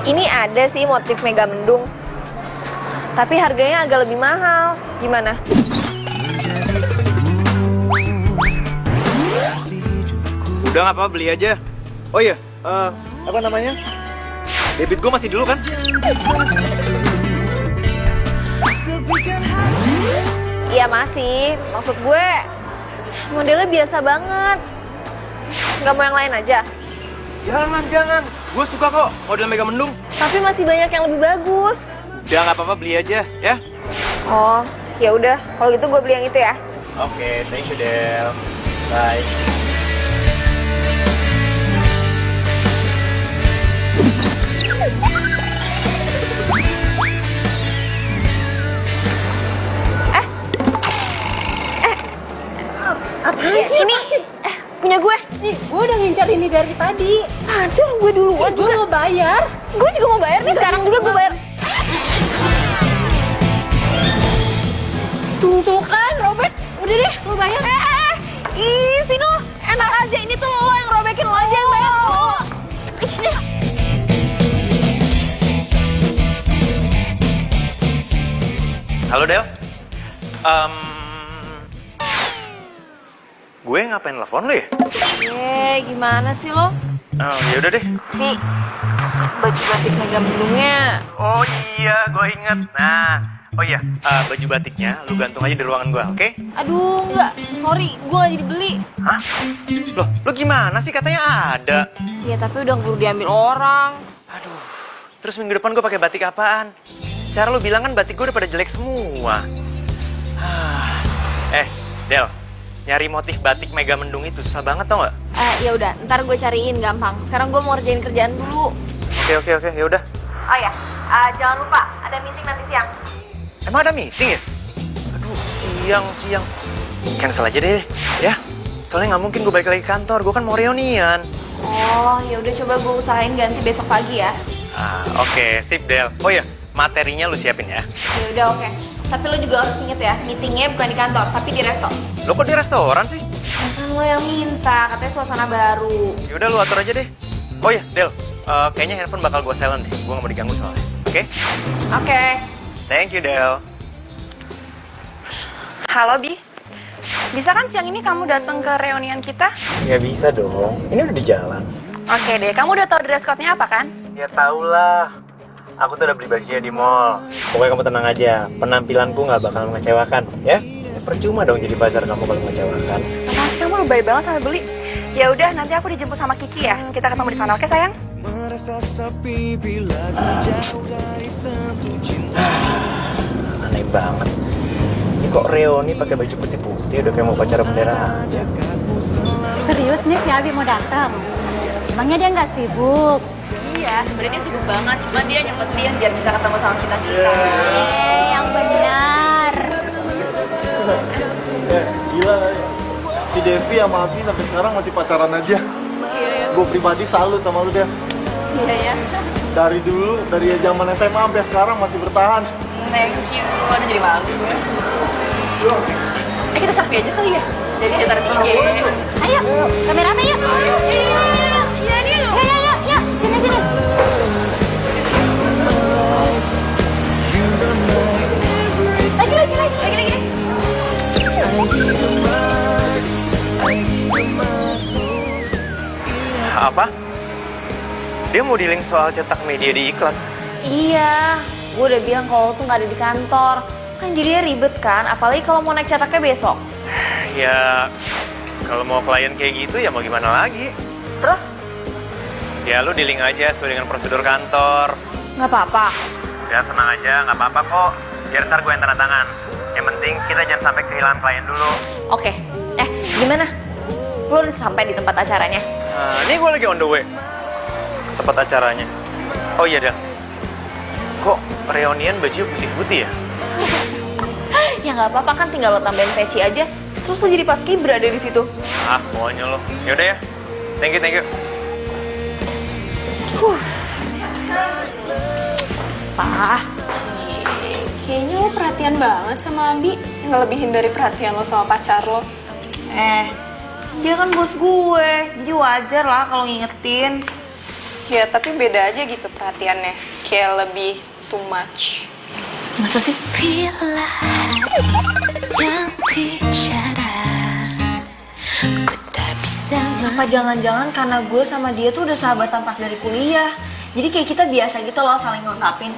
Ini ada sih motif mega mendung, tapi harganya agak lebih mahal. Gimana? Udah nggak apa-apa, beli aja. Oh iya, apa namanya? Debit gue masih dulu kan? Iya masih, maksud gue modelnya biasa banget. Nggak mau yang lain aja? Jangan. Gue suka kok model mega mendung. Tapi masih banyak yang lebih bagus. Udah nggak apa-apa, beli aja ya. Oh, ya udah. Kalau gitu gue beli yang itu ya. Oke, thank you Del. Bye. Apaan sih? Ini punya gue. Nih, gue udah ngincar ini dari tadi. Apaan sih, orang gue duluan Gue juga. mau bayar. Gue juga mau bayar nih, sekarang juga gue bayar. Tuh kan, robek. Udah deh, lo bayar. Ih, sini lo. Enak aja, ini tuh lo yang robekin, lo aja yang bayar. Lo. Halo Del. Gue ngapain telepon lo ya? Gimana sih lo? Oh, ya udah deh. Nih, baju batik mega mendungnya. Oh iya, gue inget. Nah, oh iya, baju batiknya lu gantung aja di ruangan gue, oke? Aduh, enggak. Sorry, gue gak jadi beli. Hah? Loh, lu gimana sih? Katanya ada. Ya, tapi udah keburu diambil orang. Aduh, terus minggu depan gue pakai batik apaan? Cara lu bilang kan batik gue udah pada jelek semua. Del, nyari motif batik mega mendung itu susah banget tau gak? Ya udah, ntar gue cariin gampang. Sekarang gue mau ngerjain kerjaan dulu. Oke, ya udah. Oh ya, jangan lupa ada meeting nanti siang. Emang ada meeting ya? Aduh, siang. Cancel aja deh, ya. Soalnya nggak mungkin gue balik lagi ke kantor, gue kan mau reunian. Oh, ya udah coba gue usahain ganti besok pagi ya. Oke, sip Del. Oh ya, materinya lu siapin ya. Ya udah oke. Tapi lo juga harus inget ya, meetingnya bukan di kantor, tapi di resto. Lo kok di restoran sih? Kan lo yang minta, katanya suasana baru. Ya udah lu atur aja deh. Oh ya, Del. Kayaknya handphone bakal gue silent deh. Gue nggak mau diganggu soalnya. Oke? Oke. Thank you, Del. Halo Bi, bisa kan siang ini kamu datang ke reunian kita? Ya bisa dong. Ini udah di jalan. Oke deh, kamu udah tahu dress code-nya apa kan? Ya tau lah. Aku tuh udah beli bajunya di mall. Pokoknya kamu tenang aja. Penampilanku nggak bakal mengecewakan, ya? Percuma dong jadi pacar kamu kalau mengecewakan. Apaan sih kamu lebay banget sampai beli? Ya udah, nanti aku dijemput sama Kiki ya. Kita ketemu di sana, oke sayang? Aneh banget. Ini kok Reoni pakai baju putih-putih udah kayak mau pacaran bendera aja. Serius nih si Abi mau datang? Emangnya dia nggak sibuk? Iya, sebenarnya dia sibuk banget, cuma dia nyempetin biar bisa ketemu sama kita. Yang benar. Gila, si Devi sama Abi sampai sekarang masih pacaran aja. Gue pribadi salut sama lu deh. Iya ya. Dari dulu, dari zaman SMA sampai sekarang masih bertahan. Thank you. Aduh jadi malu gue. Kita selfie aja kali ya? Jadi bisa taruh di IG. Ayo, rame-rame yuk. Iya nih. Yuk, sini. Lagi. Apa? Dia mau dealing soal cetak media di iklan. Iya, gue udah bilang kalau lo tuh nggak ada di kantor. Kan jadinya ribet kan, apalagi kalau mau naik cetaknya besok. Ya, kalau mau klien kayak gitu ya mau gimana lagi? Terus? Ya lu dealing aja sesuai dengan prosedur kantor. Nggak apa-apa. Ya tenang aja, nggak apa-apa kok. Biar ntar gue yang tanda tangan. Yang penting kita jangan sampai kehilangan klien dulu. Oke. Gimana? Lo udah sampai di tempat acaranya? Nah, ini gue lagi on the way. Tempat acaranya. Oh iya, Del. Kok reunian baju putih-putih ya? Ya nggak apa-apa kan, tinggal lo tambahin peci aja. Terus lo jadi paskibra ada di situ. Maunya lo. Yaudah ya. Thank you. Pak, Kayaknya lo perhatian banget sama Abi. Ngelebihin dari perhatian lo sama pacar lo. dia kan bos gue, jadi wajar lah kalau ngingetin. Ya, tapi beda aja gitu perhatiannya. Kayak lebih too much. Masa sih? Bila hati yang bicara, ku tak bisa Apa jangan-jangan karena gue sama dia tuh udah sahabatan pas dari kuliah. Jadi kayak kita biasa gitu loh saling ngelengkapin.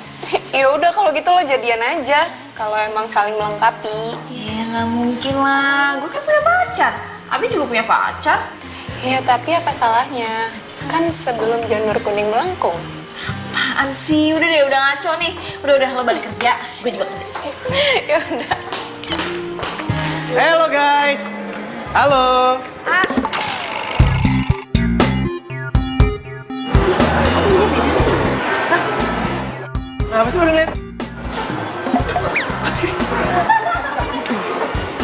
Ya udah kalau gitu lo jadian aja. Kalau emang saling melengkapi. Ya nggak mungkin lah, gue kan punya pacar. Abi juga punya pacar. Ya, tapi apa salahnya? Kan sebelum janur kuning melengkung. Apaan sih? Udah deh, udah ngaco nih. Udah lo balik kerja, gue juga kerja. Ya udah. Halo guys. Halo. Ah, Apa sih udah ngeliat?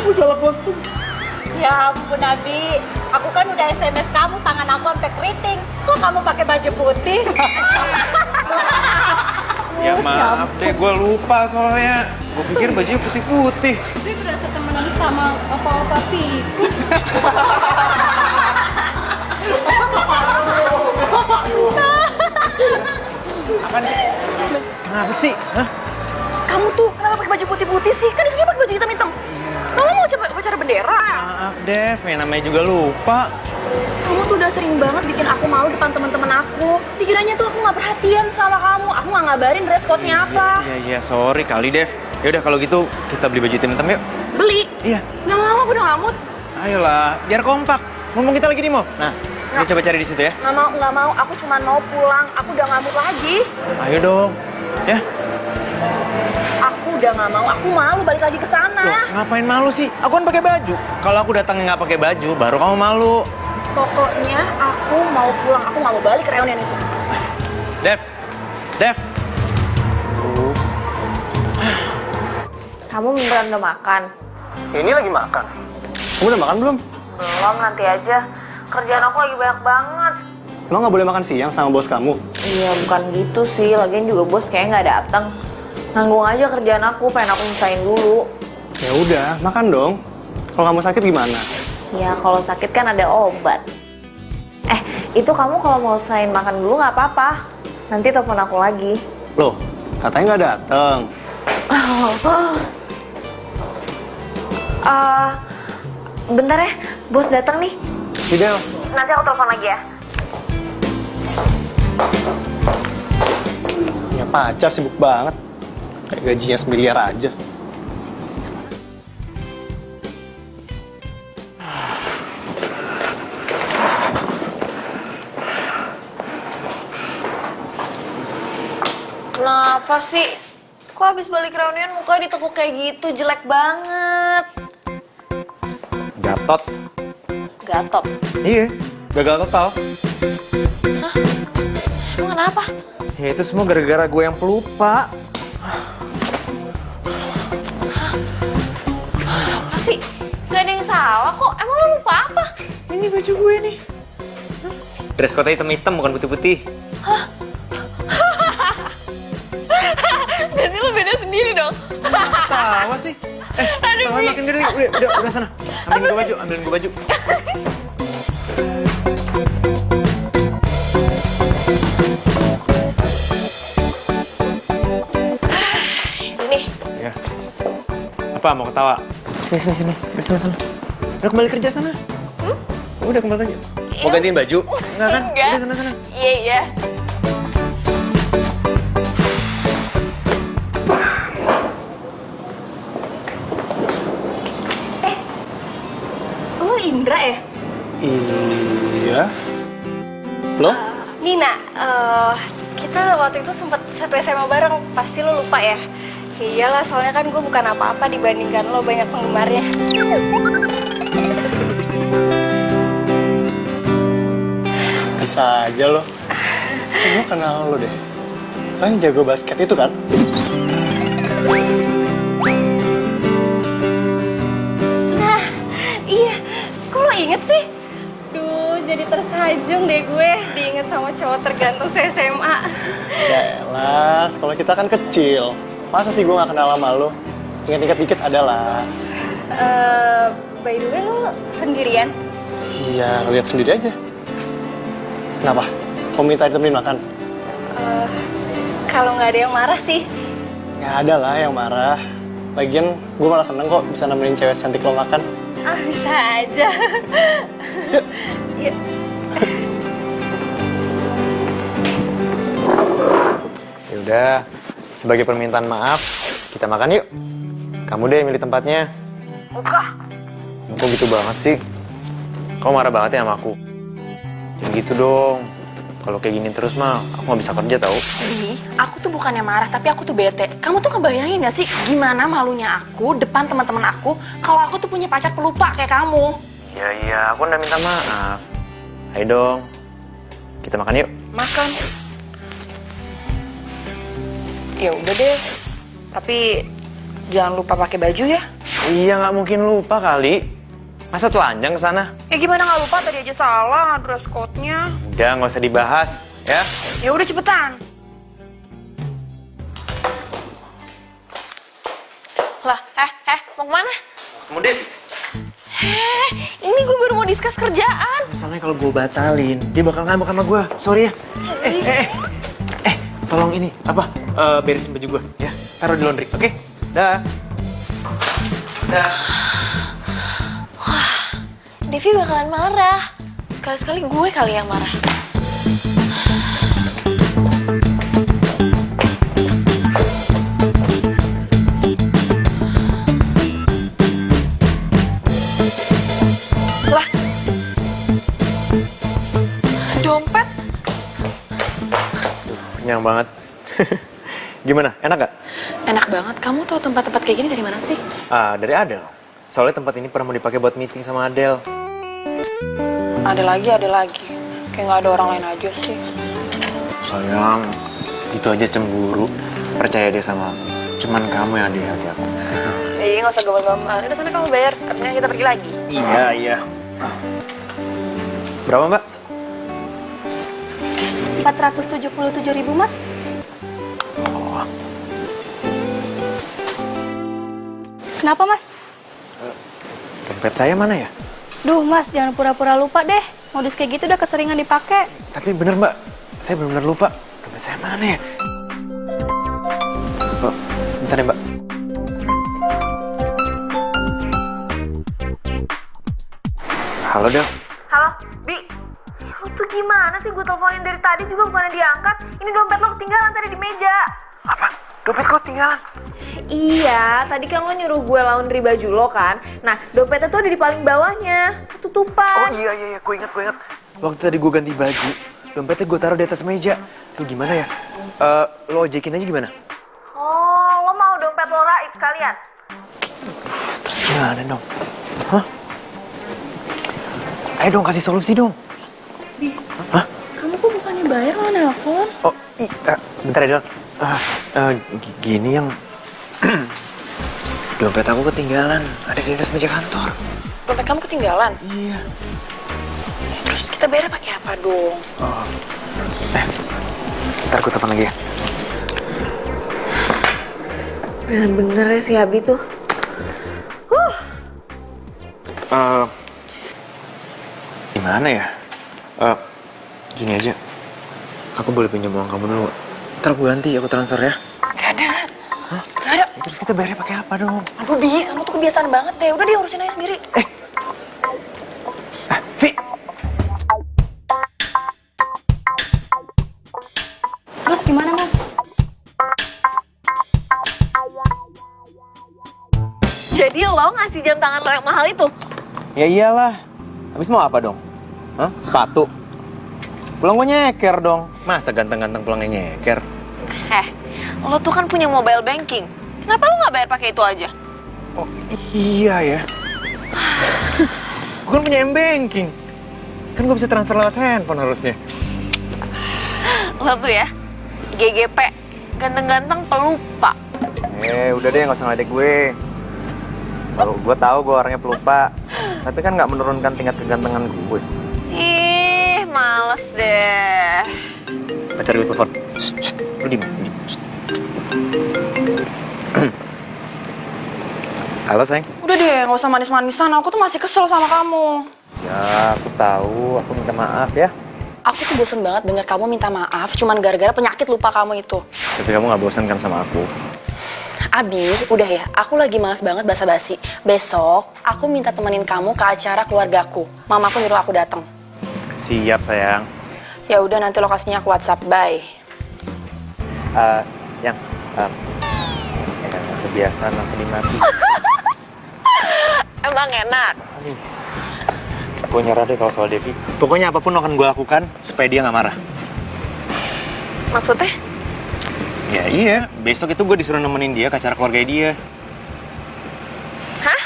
Gue salah kostum. Ya ampun Abi, aku kan udah SMS kamu, tangan aku sampai keriting. Kok kamu pakai baju putih? Ya maaf deh, gue lupa soalnya. Gue pikir bajunya putih-putih. Dia berasa temenan sama apa-apa Piku. Apaan sih? Kenapa sih? Hah? kamu tuh kenapa pakai baju putih-putih sih? Kan di sini pakai baju hitam-hitam. Kamu mau coba upacara bendera? Maaf Dev, yang namanya juga lupa. Kamu tuh udah sering banget bikin aku malu depan teman-teman aku. Dikiranya tuh aku nggak perhatian sama kamu. Aku nggak ngabarin dress code-nya apa. Iya, sorry kali Dev. Yaudah kalau gitu kita beli baju hitam-hitam yuk. Beli? Iya. Nggak mau, aku udah nggak mood. Ayolah, biar kompak. Ngomong kita lagi di mall. Nah, kita coba cari di situ ya. Nggak mau. Aku cuma mau pulang. Aku udah nggak mood lagi. Ayo dong. Ya. Aku udah nggak mau. Aku malu balik lagi ke sana. Loh, ngapain malu sih? Aku kan pakai baju. Kalau aku datangnya nggak pakai baju, baru kamu malu. Pokoknya aku mau pulang. Aku nggak mau balik ke reunian itu. Dev. Kamu beneran udah makan? Ini lagi makan. Kamu udah makan belum? Belum, nanti aja. Kerjaan aku lagi banyak banget. Emang nggak boleh makan siang sama bos kamu? Iya, bukan gitu sih. Lagian juga bos kayaknya nggak datang. Nanggung aja kerjaan aku, pengen aku nyusahin dulu. Ya udah, makan dong. Kalau kamu sakit gimana? Ya, kalau sakit kan ada obat. Itu kamu kalau mau selain makan dulu nggak apa-apa. Nanti telepon aku lagi. Loh, katanya nggak dateng. Bentar ya, bos datang nih. Fidel, Nanti aku telepon lagi ya. punya pacar sibuk banget. Kayak gajinya semiliar aja. Kenapa sih? Kok habis balik reunian muka ditekuk kayak gitu, jelek banget. Gatot. Gatot. Iya, gagal total. Emang kenapa? Ya itu semua gara-gara gue yang pelupa. Apa sih? Gak ada yang salah kok. Emang lo lupa apa? Ini baju gue nih. Dress code hitam-hitam bukan putih-putih. Berarti lo beda sendiri dong. Tawa sih. Tawa makin gede. Udah sana. Ambilin gue baju. Ini. Ya. Apa mau ketawa? Sini. Sana. Udah kembali kerja sana. Udah kembali kerja. Mau gantiin baju? Enggak kan? Enggak. Udah sana. Iya. Lo Indra ya? Iya. Loh? Nina, kita waktu itu sempat satu SMA bareng, pasti lo lupa ya? Ya iyalah, soalnya kan gue bukan apa-apa dibandingkan lo banyak penggemarnya. Bisa aja lo. Gue kenal lo deh. Lo yang jago basket itu kan? Nah, iya, kok lo inget sih? Duh, jadi tersajung deh gue diinget sama cowok tergantung se-SMA. Ya elah, sekolah kita kan kecil. Masa sih gue gak kenal sama lo? Ingat-ingat dikit adalah. By the way, lo sendirian? Iya, lo lihat sendiri aja. Kenapa? Kau minta ditemenin makan? Kalau nggak ada yang marah sih. Ya ada lah yang marah. Lagian gue malah seneng kok bisa nemenin cewek cantik lo makan. Ah, bisa aja. Yuk. Ya udah, sebagai permintaan maaf, kita makan yuk. Kamu deh milih tempatnya. Buka. Kok gitu banget sih? Kau marah banget ya sama aku? Jangan gitu dong. Kalau kayak gini terus mah, aku nggak bisa kerja tau. Bi, aku tuh bukannya marah, tapi aku tuh bete. Kamu tuh ngebayangin gak sih gimana malunya aku depan teman-teman aku kalau aku tuh punya pacar pelupa kayak kamu? Iya, aku udah minta maaf. Ayo dong, kita makan yuk. Makan. Ya udah deh. Tapi jangan lupa pakai baju ya. Iya, nggak mungkin lupa kali. Masa telanjang ke sana? Ya gimana nggak lupa, tadi aja salah dress code-nya. Udah, nggak usah dibahas, ya. Ya udah cepetan. Lah, mau kemana? Kamu deh. Ini gue baru mau diskus kerjaan. Misalnya kalau gue batalin, dia bakal ngambek sama gue. Sorry ya. Tolong ini, beresin baju gue, ya. Taruh di laundry, oke? Dah. Dah. Devi bakalan marah. Sekali-sekali gue kali yang marah. Lah. Dompet. Kenyang banget. Gimana? Enak gak? Enak banget. Kamu tahu tempat-tempat kayak gini dari mana sih? Dari Adele. Soalnya tempat ini pernah mau dipakai buat meeting sama Adele. Ada lagi. Kayak nggak ada orang lain aja sih. Sayang, gitu aja cemburu. Percaya deh sama aku. Cuman kamu yang ada di hati aku. Iya, nggak usah gombal-gombal. Udah sana kamu bayar. Abisnya kita pergi lagi. Iya. Berapa, Mbak? 477.000, Mas. Oh, Kenapa, Mas? dompet saya mana ya? Duh, Mas, jangan pura-pura lupa deh. Modus kayak gitu udah keseringan dipakai. Tapi bener, Mbak. Saya benar-benar lupa. Dompet saya mana ya? Oh, bentar ya, Mbak. Halo, Del. Halo, Bi. Lu tuh gimana sih? Gue teleponin dari tadi juga bukannya diangkat. Ini dompet lo ketinggalan tadi di meja. Apa? Dompet kok tinggalan? Iya, tadi kan lo nyuruh gue laundry baju lo kan. Nah, dompetnya tuh ada di paling bawahnya. Ketutupan. Oh iya, gue ingat. Waktu tadi gue ganti baju, dompetnya gue taruh di atas meja. Lu gimana ya? Lo ojekin aja gimana? Oh, lo mau dompet lo raib sekalian? Terus gimana dong? Hah? Ayo dong, kasih solusi dong. Kamu kok bukannya bayar lo nelfon? Oh, bentar ya, Del. Gini yang... dompet aku ketinggalan, ada di atas meja kantor. Dompet kamu ketinggalan? Iya. Terus kita bayar pakai apa dong? Ntar aku telepon lagi ya. Bener-bener ya si Abi tuh. Gimana ya? Gini aja. Aku boleh pinjam uang kamu dulu. Ntar gue ganti, aku transfer ya. Gak ada. Hah? Gak ada. Ya, terus kita bayarnya pakai apa dong? Aduh, Bi, kamu tuh kebiasaan banget deh. Udah dia urusin aja sendiri. Vi! Terus gimana, Mas? Jadi lo ngasih jam tangan lo yang mahal itu? Ya iyalah. Habis mau apa dong? Hah? Sepatu? Pulang gue nyeker dong. Masa ganteng-ganteng pulangnya nyeker? Lo tuh kan punya mobile banking. Kenapa lo nggak bayar pakai itu aja? Oh iya ya. Gue kan punya M-Banking. Kan gue bisa transfer lewat handphone harusnya. Lo tuh ya, GGP, ganteng-ganteng pelupa. Udah deh, nggak usah ngeledek gue. Kalau gue tahu gue orangnya pelupa, tapi kan nggak menurunkan tingkat kegantengan gue. Ih, males deh. Pacar gue telepon. Lu di mana? Halo, sayang. Udah deh, nggak usah manis-manisan. Aku tuh masih kesel sama kamu. Ya, aku tahu. Aku minta maaf ya. aku tuh bosen banget denger kamu minta maaf cuman gara-gara penyakit lupa kamu itu. Tapi kamu gak bosan kan sama aku? Abi, udah ya, aku lagi males banget basa-basi. Besok, aku minta temenin kamu ke acara keluargaku. Mamaku nyuruh aku datang. Siap sayang. Ya udah, nanti lokasinya aku WhatsApp. Bye. Yang kebiasaan langsung dimati. Emang enak. Gue nyerah deh kalau soal Devi. Pokoknya apapun akan gue lakukan supaya dia nggak marah. Maksudnya? Ya iya, besok itu gue disuruh nemenin dia ke acara keluarga dia. Hah?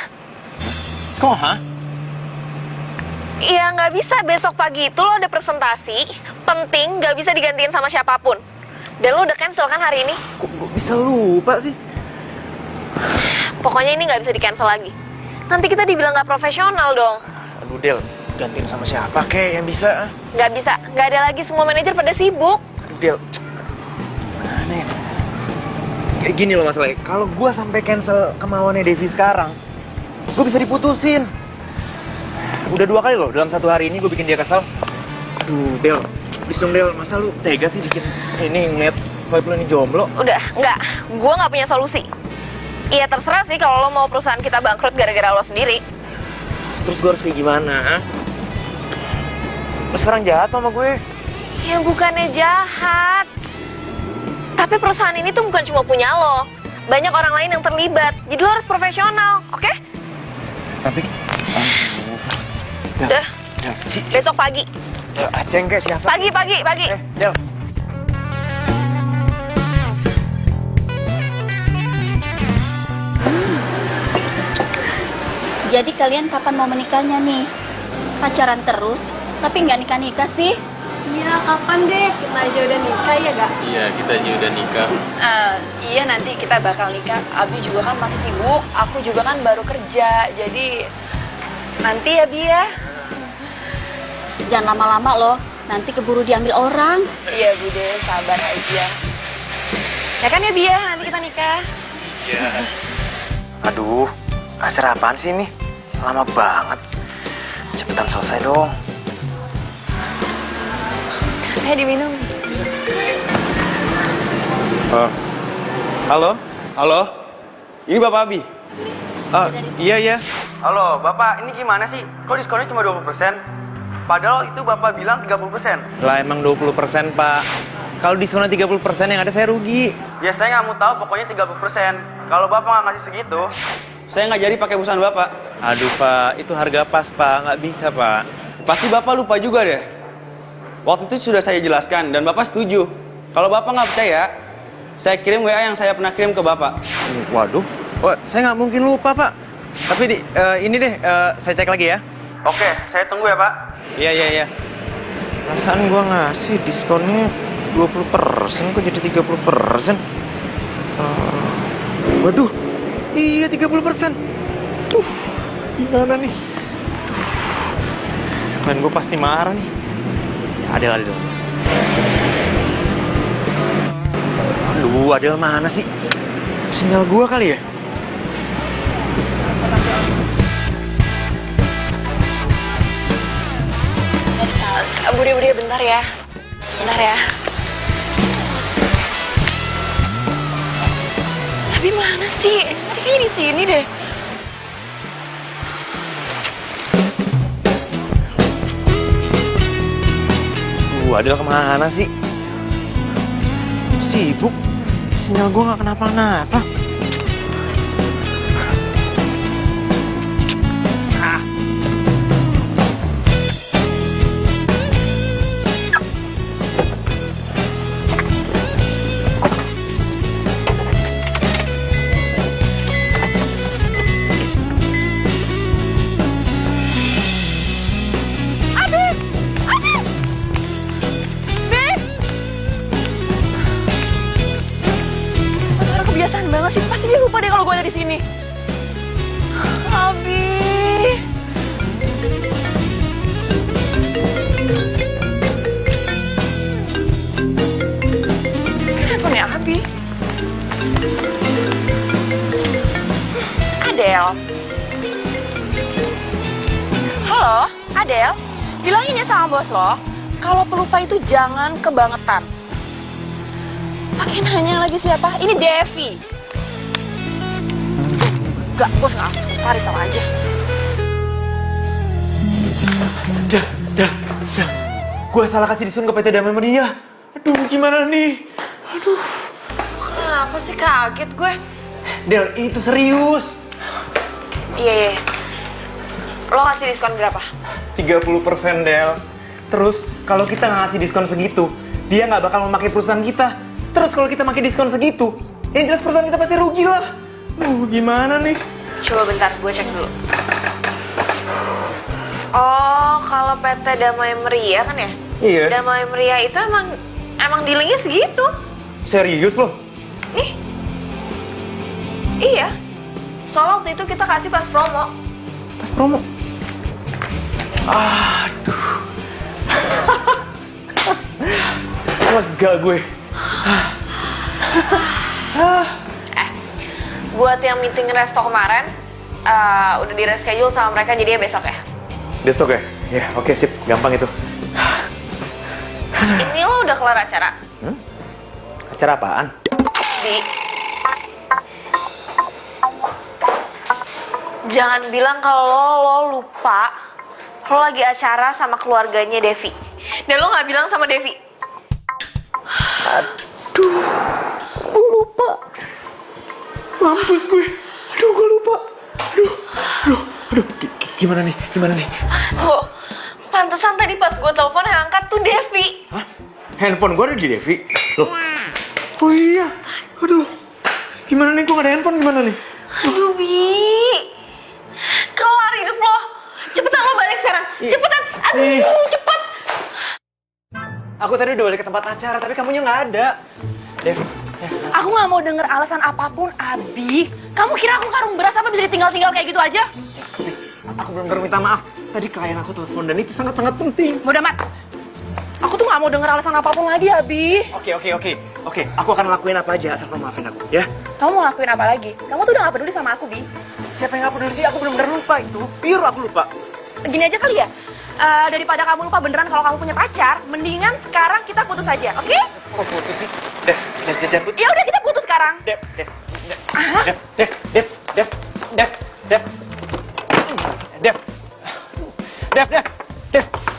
Kok hah? Iya nggak bisa, besok pagi itu lo ada presentasi penting, nggak bisa digantiin sama siapapun. Dan lo udah cancel kan hari ini? Kok gue bisa lupa sih? Pokoknya ini nggak bisa di cancel lagi. Nanti kita dibilang nggak profesional dong. Aduh Del, gantiin sama siapa kek yang bisa? Nggak bisa, nggak ada lagi, semua manajer pada sibuk. Aduh Del, gimana ya? Kayak gini loh masalahnya, kalau gue sampai cancel kemauannya Devi sekarang, gue bisa diputusin. Udah 2 kali loh, dalam 1 hari ini gue bikin dia kesel. Aduh Del, please dong Del, masa lu tega sih bikin ini ngeliat vibe lu ini jomblo? Udah, nggak, gue nggak punya solusi. Iya terserah sih kalau lo mau perusahaan kita bangkrut gara-gara lo sendiri. Terus gue harus kayak gimana? Ha? Lo sekarang jahat sama gue? Ya bukannya jahat. Tapi perusahaan ini tuh bukan cuma punya lo. Banyak orang lain yang terlibat. Jadi lo harus profesional, oke? Tapi... Udah, besok pagi. Aceng kayak siapa? Pagi. Del. Jadi kalian kapan mau menikahnya nih? Pacaran terus, tapi nggak nikah-nikah sih? Iya, kapan deh? Kita aja udah nikah ya gak? Iya, kita aja udah nikah. Iya, nanti kita bakal nikah. Abi juga kan masih sibuk, aku juga kan baru kerja. Jadi nanti ya Bi ya. Jangan lama-lama loh, nanti keburu diambil orang. Iya Bude, sabar aja. Ya kan ya Bi ya, nanti kita nikah. Iya. Aduh, acara apaan sih ini? Lama banget. Cepetan selesai dong. Diminum. Halo? Halo? Ini Bapak Abi? Iya. Halo, Bapak, ini gimana sih? Kok diskonnya cuma 20%? Padahal itu Bapak bilang 30%. Lah emang 20% Pak. Kalau diskon 30% yang ada saya rugi. Ya saya nggak mau tahu, pokoknya 30%. Kalau Bapak nggak ngasih segitu, saya nggak jadi pakai perusahaan Bapak. Aduh Pak, itu harga pas Pak, nggak bisa Pak. Pasti Bapak lupa juga deh. Waktu itu sudah saya jelaskan dan Bapak setuju. Kalau Bapak nggak percaya, saya kirim WA yang saya pernah kirim ke Bapak. Waduh, saya nggak mungkin lupa Pak. Tapi ini deh, saya cek lagi ya. Oke, saya tunggu ya Pak. Iya. Perasaan gua ngasih diskonnya 20%, kok jadi 30%? Waduh, iya 30%. Gimana nih? Kemarin gua pasti marah nih. Adel dong. Aduh, Adel mana sih? Sinyal gua kali ya? Bude, bentar ya. Abi mana sih? Tadi kayaknya di sini deh. Adel kemana sih? Sibuk. Sinyal gua nggak kenapa-napa. Kebiasaan banget sih, pasti dia lupa deh kalau gue ada di sini. Abi. Kenapa nih Abi? Adel. Halo, Adel. Bilangin ya sama bos lo, kalau pelupa itu jangan kebangetan. Pakai nanya lagi siapa? Ini Devi. Gak, bos nggak langsung Paris sama aja. Dah. Gue salah kasih diskon ke PT Damai Meriah. Aduh, gimana nih? Aduh. Kenapa sih kaget gue? Del, ini tuh serius. Iya. Lo kasih diskon berapa? 30% Del. Terus kalau kita nggak ngasih diskon segitu, dia nggak bakal memakai perusahaan kita. Terus kalau kita pakai diskon segitu, yang jelas perusahaan kita pasti rugi lah. Gimana nih? Coba bentar, gue cek dulu. Oh, kalau PT Damai Meriah kan ya? Iya. Damai Meriah itu emang dealingnya segitu. Serius loh? Nih. Iya. Soalnya waktu itu kita kasih pas promo. Pas promo? Aduh. Lega gue. Buat yang meeting resto kemarin, udah di reschedule sama mereka jadinya besok ya? Besok ya? Ya, oke sip. Gampang itu. Ini lo udah kelar acara? Acara apaan? Jangan bilang kalau lo lupa lo lagi acara sama keluarganya Devi. Dan lo nggak bilang sama Devi. Aduh, gue lupa. Mampus gue. Aduh, gue lupa. Aduh. Gimana nih? Tuh, pantesan tadi pas gue telepon yang angkat tuh Devi. Hah? Handphone gue ada di Devi? Loh. Oh iya. Aduh. Gimana nih? Gue gak ada handphone gimana nih? Aduh, Bi. Kelar hidup lo. Cepetan lo balik sekarang. Cepetan. Aduh, cepet. Aku tadi udah balik ke tempat acara, tapi kamunya nggak ada. Devi. Aku nggak mau denger alasan apapun, Abi. Kamu kira aku karung beras apa bisa ditinggal-tinggal kayak gitu aja? Please, aku benar-benar minta maaf. Tadi klien aku telepon dan itu sangat-sangat penting. Bodoh amat. Aku tuh nggak mau denger alasan apapun lagi, Abi. Oke. Aku akan lakuin apa aja asal kamu maafin aku, ya? Kamu mau lakuin apa lagi? Kamu tuh udah gak peduli sama aku, Bi. Siapa yang nggak peduli sih? Aku benar-benar lupa itu. Pure aku lupa. Gini aja kali ya, daripada kamu lupa beneran kalau kamu punya pacar, mendingan sekarang kita putus aja, oke? Kok putus sih? Jangan putus. Ya udah kita putus sekarang. Dev.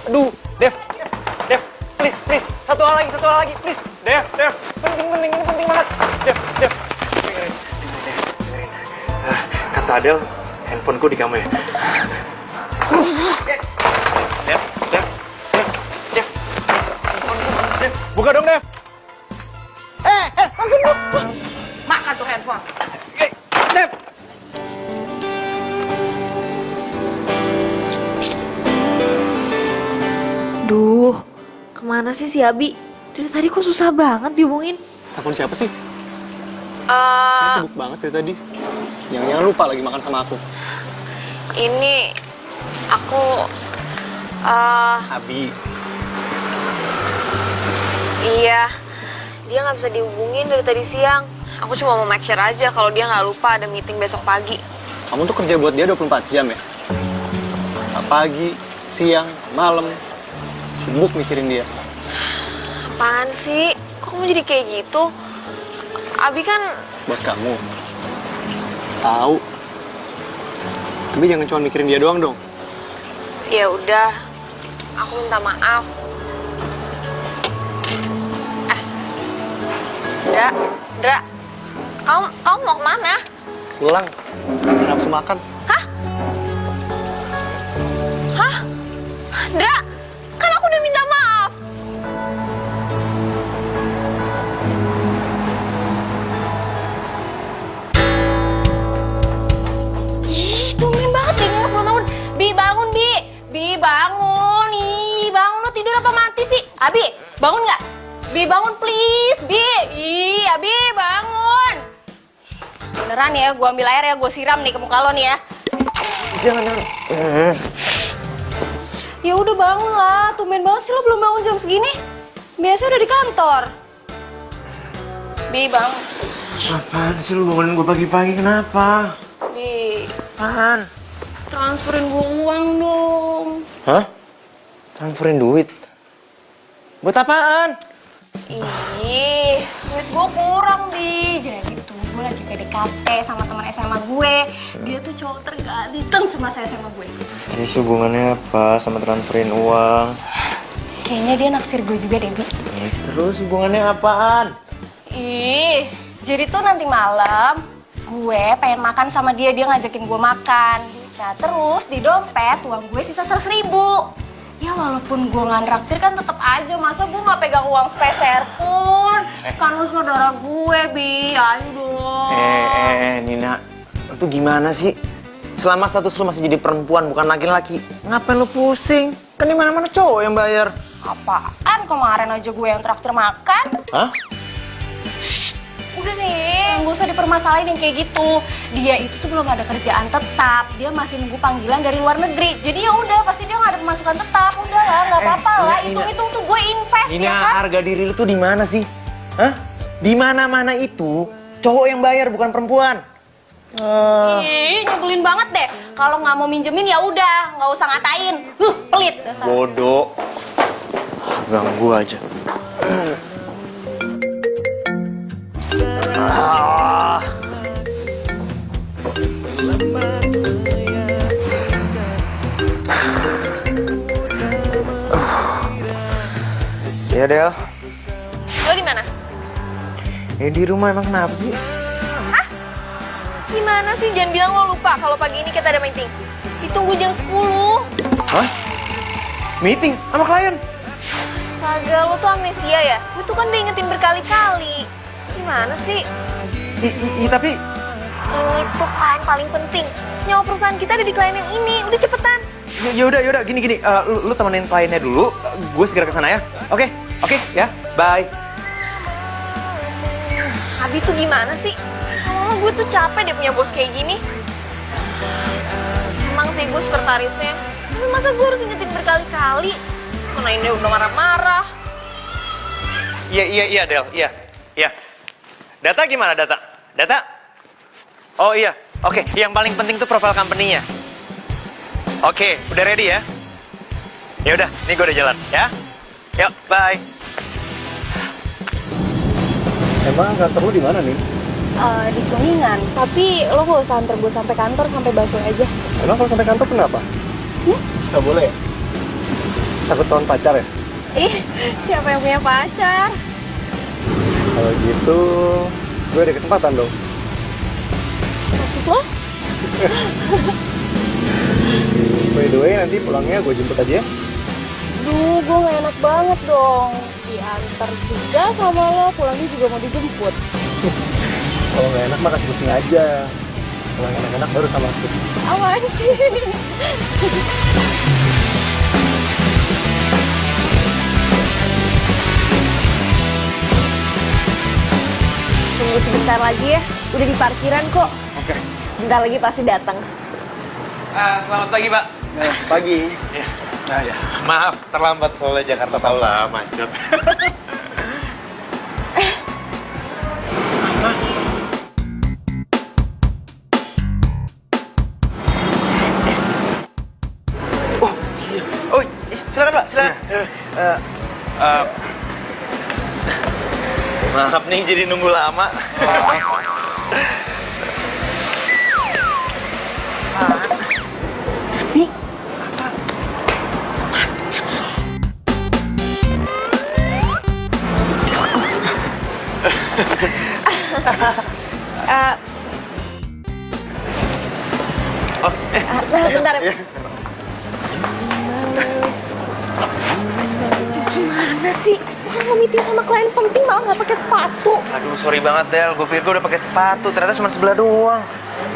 Aduh, Dev. Please. Satu hal lagi, please. Dev. Penting, ini penting banget. Dev. Dengerin. Kata Adel, handphoneku di kamu ya. Dev. Buka dong, Dev. Makan tuh handphone. Dev. Duh, kemana sih si Abi? Dari tadi kok susah banget dihubungin. Telepon siapa sih? Dia sibuk banget dari tadi. Jangan lupa lagi makan sama aku. Ini aku Abi. iya, dia nggak bisa dihubungin dari tadi siang. Aku cuma mau make sure aja kalau dia nggak lupa ada meeting besok pagi. Kamu tuh kerja buat dia 24 jam ya? Pagi, siang, malam. Sibuk mikirin dia. Apaan sih? Kok kamu jadi kayak gitu? Abi kan Bos kamu. Tahu. Tapi jangan cuma mikirin dia doang dong. ya udah, aku minta maaf. Dra, kamu mau kemana? Pulang. Nafsu makan. Hah? Dra, kan aku udah minta maaf. Ih, tumben banget deh ngomong belum bangun. Bi, bangun, Bi. Bi, bangun. Ih, bangun, lo tidur apa mati sih? Abi, bangun nggak? Bi, bangun please, Bi. Ih, Abi, bangun. Beneran ya, gue ambil air ya, gue siram nih ke muka lo nih ya. Jangan. Ya udah bangun lah, tumben banget sih lo belum bangun jam segini. Biasanya udah di kantor. Bi, bangun. Apaan sih lu bangunin gue pagi-pagi, kenapa? Bi, Apaan? transferin gue uang dong. Hah? Transferin duit? Buat apaan? Ih, duit gue kurang, Bi. Jadi tuh gue lagi PDKT sama teman SMA gue. Dia tuh cowok terganteng semasa SMA gue. Terus hubungannya apa sama transferin uang? Kayaknya dia naksir gue juga deh, Bi. Terus hubungannya apaan? Ih, jadi tuh nanti malam gue pengen makan sama dia ngajakin gue makan. Nah terus di dompet uang gue sisa 100.000. Ya walaupun gue nggak nraktir kan tetep aja, masa gue nggak pegang uang sepeser pun. Kan lu saudara gue, Bi, ayo dong. Nina, lu tuh gimana sih? Selama status lu masih jadi perempuan bukan laki-laki, ngapain lu pusing? Kan di mana-mana cowok yang bayar. Apaan? Kemarin aja gue yang traktir makan. Hah? Udah nih, nggak usah dipermasalahin yang kayak gitu. Dia itu tuh belum ada kerjaan tetap, dia masih nunggu panggilan dari luar negeri. Jadi ya udah, pasti dia nggak ada pemasukan tetap. Udah lah, nggak apa-apa lah. Hitung-hitung tuh gue invest Ini ya kan. harga diri lu tuh di mana sih? Hah? Di mana-mana itu cowok yang bayar bukan perempuan. Ih, nyebelin banget deh. Kalau nggak mau minjemin ya udah, nggak usah ngatain. Pelit dasar. Bodoh. Ganggu aja. Ya Del. Lo di mana? Ya di rumah, emang kenapa sih? Hah? Gimana sih? Jangan bilang lo lupa kalau pagi ini kita ada meeting. Ditunggu jam 10. Hah? Meeting sama klien? Astaga, lo tuh amnesia ya? Gue tuh kan udah ingetin berkali-kali. Gimana sih? Tapi Ini tuh klien paling penting. Nyawa perusahaan kita ada di klien yang ini. Udah cepetan. yaudah gini. Lu temenin kliennya dulu. Gue segera ke sana ya. Oke, ya. Bye. Abi tuh gimana sih? Oh, gue tuh capek deh punya bos kayak gini. Emang sih gue sekretarisnya. Tapi masa gue harus ingetin berkali-kali? Kenain dia udah marah-marah. Iya, Del. Iya. Data gimana, data? Oh iya. Oke, yang paling penting tuh profile company-nya. Oke, udah ready ya? Ya udah, nih gue udah jalan ya. Yuk, bye. Emang kantor lu di mana nih? Di Kuningan. Tapi lo gak usah antar gue sampai kantor, sampai Baswe aja. Emang kalau sampai kantor kenapa? Nggak boleh ya? Takut tahun pacar ya? Ih, siapa yang punya pacar? Kalau gitu, gue ada kesempatan dong. Maksud lo? By the way, nanti pulangnya gue jemput aja ya. Duh, gue gak enak banget dong. Diantar juga sama lo, pulangnya juga mau dijemput. Kalau nggak enak mah kasih kucing aja. Kalau yang enak-enak baru sama aku. Apaan sih? Tunggu sebentar lagi ya, udah di parkiran kok. Oke. Bentar lagi pasti datang. Selamat pagi, Pak. Pagi. Ya. Maaf, terlambat soalnya Jakarta tahu lah, macet. Oh, silakan Pak, silakan. Maaf nih jadi nunggu lama. Bentar. Iya. Gimana sih? Orang mau meeting sama klien penting malah nggak pakai sepatu. Aduh, sorry banget Del. Gue pikir gue udah pakai sepatu, ternyata cuma sebelah doang.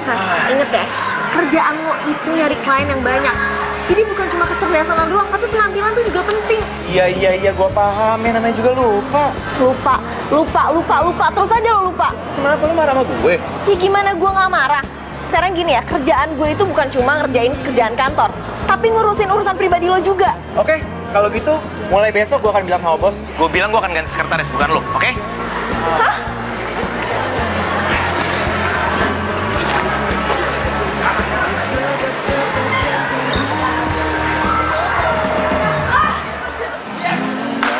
Nah, inget deh, kerjaan lo itu nyari klien yang banyak. Jadi bukan cuma kecerdasan lo doang, tapi penampilan tuh juga penting. Iya, gue paham. Ya namanya juga lupa. Lupa. Terus aja lo lupa. Kenapa lu marah sama gue? Ya gimana gue nggak marah? Sekarang gini ya, kerjaan gue itu bukan cuma ngerjain kerjaan kantor, tapi ngurusin urusan pribadi lo juga. Oke, kalau gitu mulai besok gue akan bilang sama bos. Gue bilang gue akan ganti sekretaris, bukan lo, oke? Hah?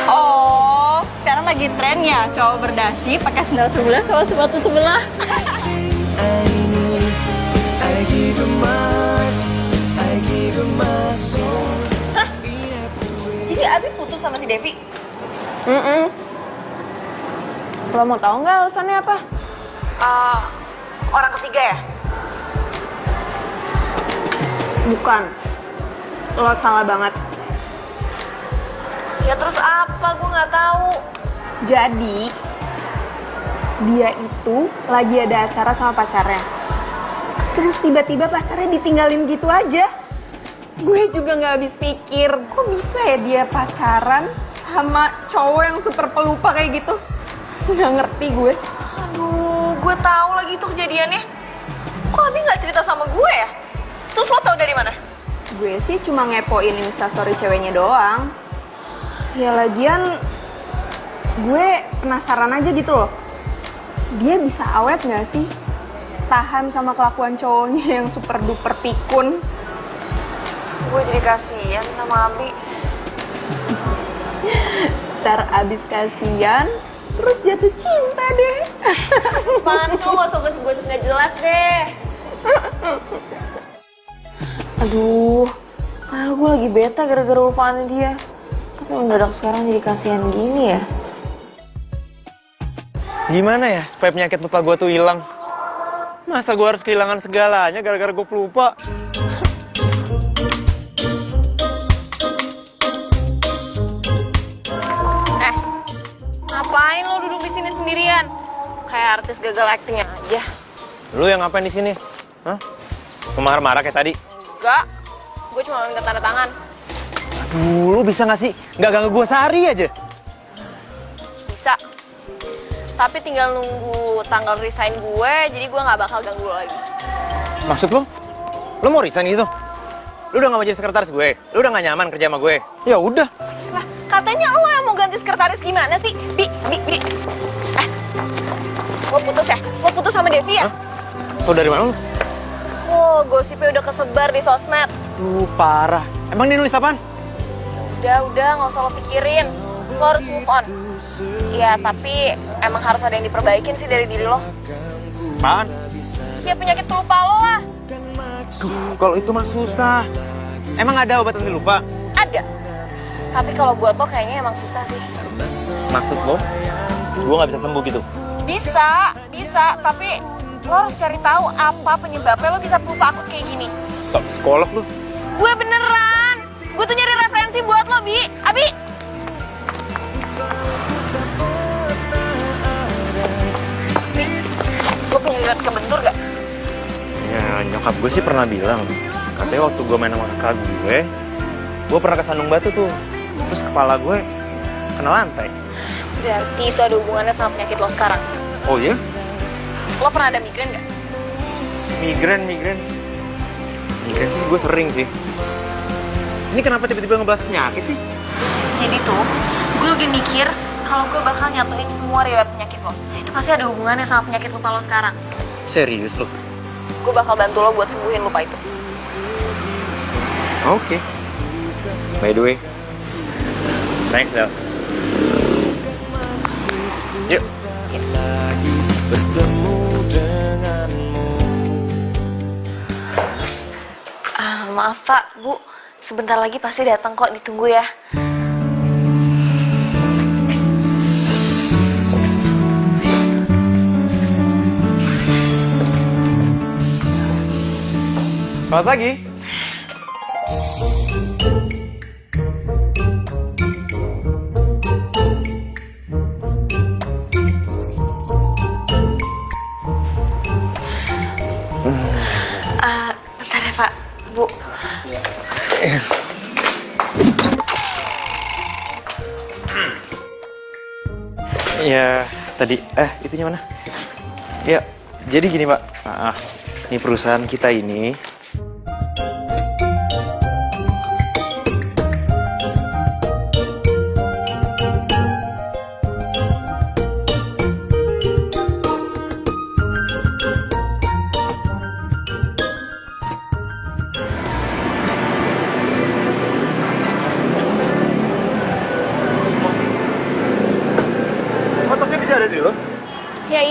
Oh, keren ya cowok berdasi pakai sendal sebelah sama sepatu sebelah. Hah? Jadi Abi putus sama si Devi? Lo mau tahu nggak alasannya apa? Orang ketiga ya? Bukan. Lo salah banget. Ya terus apa? Gue nggak tahu. Jadi dia itu lagi ada acara sama pacarnya. Terus tiba-tiba pacarnya ditinggalin gitu aja. Gue juga nggak habis pikir, kok bisa ya dia pacaran sama cowok yang super pelupa kayak gitu? Nggak ngerti gue. Aduh, gue tahu lagi itu kejadiannya. Kok Abi nggak cerita sama gue ya? Terus lo tau dari mana? Gue sih cuma ngepoin instastory ceweknya doang. Ya lagian gue penasaran aja gitu loh. Dia bisa awet nggak sih tahan sama kelakuan cowoknya yang super duper pikun? Gue jadi kasihan sama Abi. Ntar abis kasihan, terus jatuh cinta deh. Apaan sih lo gak usah gosip-gosip gak jelas deh. Aduh, padahal gue lagi beta gara-gara lupaan dia. Tapi mendadak sekarang jadi kasihan gini ya. Gimana ya supaya penyakit lupa gue tuh hilang? Masa gue harus kehilangan segalanya gara-gara gue pelupa? Ngapain lo duduk di sini sendirian? Kayak artis gagal acting aja. Lu yang ngapain di sini? Hah? Mau marah-marah kayak tadi? Enggak, gue cuma minta tanda tangan. Aduh, lu bisa nggak sih nggak ganggu gue sehari aja? Bisa. Tapi tinggal nunggu tanggal resign gue, jadi gue nggak bakal ganggu lo lagi. Maksud lu? Lu mau resign gitu? Lu udah nggak mau jadi sekretaris gue? Lu udah nggak nyaman kerja sama gue? Ya udah. Lah, katanya lo yang mau ganti sekretaris gimana sih? Bi. Lo putus ya? Lo putus sama Devi ya? Hah? Tau dari mana lu? Oh, gosipnya udah kesebar di sosmed. Parah. Emang dia nulis apaan? Udah, nggak usah lo pikirin. Lo harus move on. Ya, tapi emang harus ada yang diperbaikin sih dari diri lo. Apaan? Ya penyakit pelupa lo lah. Kalau itu mah susah. Emang ada obat anti lupa? Ada. Tapi kalau buat lo kayaknya emang susah sih. Maksud lo? Gue nggak bisa sembuh gitu? Bisa. Tapi lo harus cari tahu apa penyebabnya lo bisa pelupa akut kayak gini. Sok psikolog lu? Gue beneran. Gue tuh nyari referensi buat lo, Bi. Abi. Gue punya riwayat kebentur gak? Ya nyokap gue sih pernah bilang. Katanya waktu gue main sama kakak gue pernah kesandung batu tuh. Terus kepala gue kena lantai. Berarti itu ada hubungannya sama penyakit lo sekarang. Oh iya? Lo pernah ada migrain gak? Migrain sih gue sering sih. Ini kenapa tiba-tiba ngebahas penyakit sih? Jadi tuh, gue lagi mikir kalau gue bakal nyatuin semua riwayat penyakit lo. Itu pasti ada hubungannya sama penyakit lupa lo sekarang. Serius lo? Gue bakal bantu lo buat sembuhin lupa itu. Oke. By the way, thanks Del. Yuk. Maaf Pak, Bu. Sebentar lagi pasti datang kok, ditunggu ya. Selamat pagi. Bentar ya Pak, Bu. Ya, tadi, itunya mana? Ya, jadi gini Pak. Ini perusahaan kita ini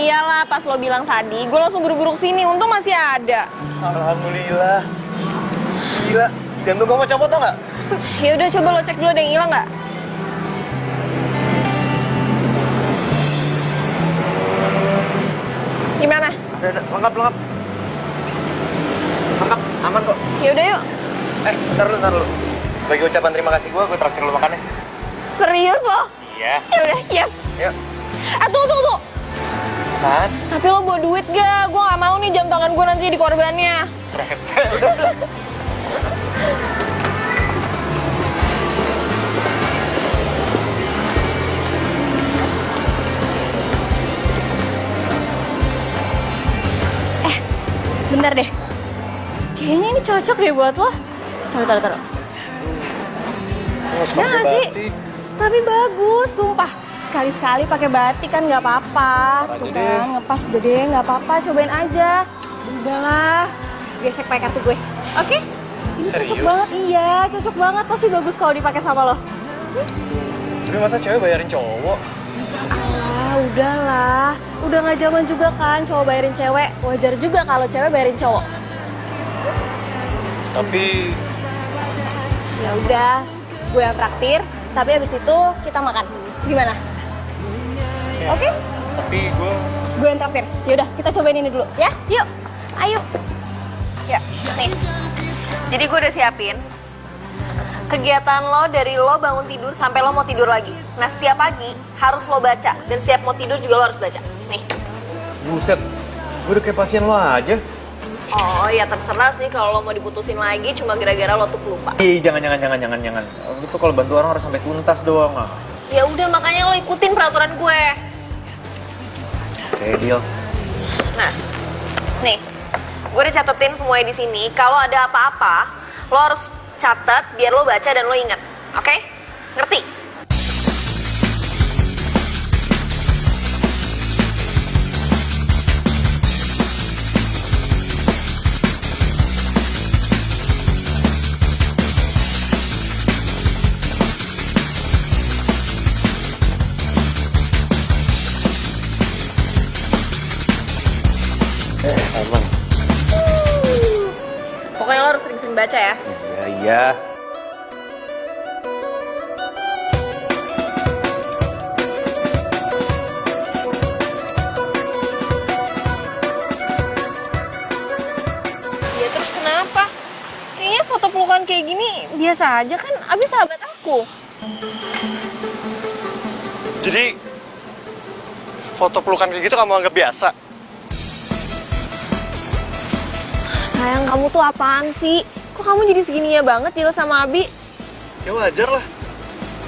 iyalah, pas lo bilang tadi, gue langsung buru-buru sini. Untung masih ada. Alhamdulillah. Gila, jantung kamu copot tau nggak? Ya udah, coba lo cek dulu ada yang hilang nggak? Gimana? Ada, lengkap. Lengkap, aman kok. Ya udah yuk. Bentar lu. Sebagai ucapan terima kasih gue traktir lu makannya. Serius lo? Iya. Ya udah, yes. Yuk. Tunggu. Kan? Tapi lo bawa duit gak? Gue gak mau nih jam tangan gue nanti jadi korbannya. Rese, udah. Bentar deh. Kayaknya ini cocok deh buat lo. Taruh. Ya nggak sih? Tapi bagus, sumpah. Sekali-sekali pakai batik kan nggak apa-apa. Tuh kan, ngepas udah deh, nggak apa-apa. Cobain aja. Udahlah. Gesek pakai kartu gue. Oke? Ini cocok banget, iya. Cocok banget. Pasti bagus kalau dipakai sama lo. Tapi masa cewek bayarin cowok? Udahlah. Udah nggak zaman juga kan cowok bayarin cewek. Wajar juga kalau cewek bayarin cowok. Tapi Ya udah, gue yang traktir. Tapi abis itu kita makan. Gimana? Oke? Tapi Gue yang traktir. Yaudah, kita cobain ini dulu ya. Yuk, ayo. Ya, nih. Jadi gue udah siapin kegiatan lo dari lo bangun tidur sampai lo mau tidur lagi. Nah, setiap pagi harus lo baca dan setiap mau tidur juga lo harus baca. Nih. buset, gue udah kayak pasien lo aja. Oh, ya terserah sih kalau lo mau diputusin lagi cuma gara-gara lo tuh pelupa. Ih, jangan. Lu tuh kalau bantu orang harus sampai tuntas doang. Ya udah, makanya lo ikutin peraturan gue. Oke, deal. Nah, nih, gue udah catetin semuanya di sini. Kalau ada apa-apa, lo harus catat biar lo baca dan lo inget. Oke? Ngerti? Emang. Pokoknya lo harus sering-sering baca ya. Iya. Ya terus kenapa? Kayaknya foto pelukan kayak gini biasa aja kan. Abis sahabat aku. Jadi, foto pelukan kayak gitu kamu anggap biasa? Sayang, kamu tuh apaan sih? Kok kamu jadi segininya banget jelas sama Abi? Ya wajar lah.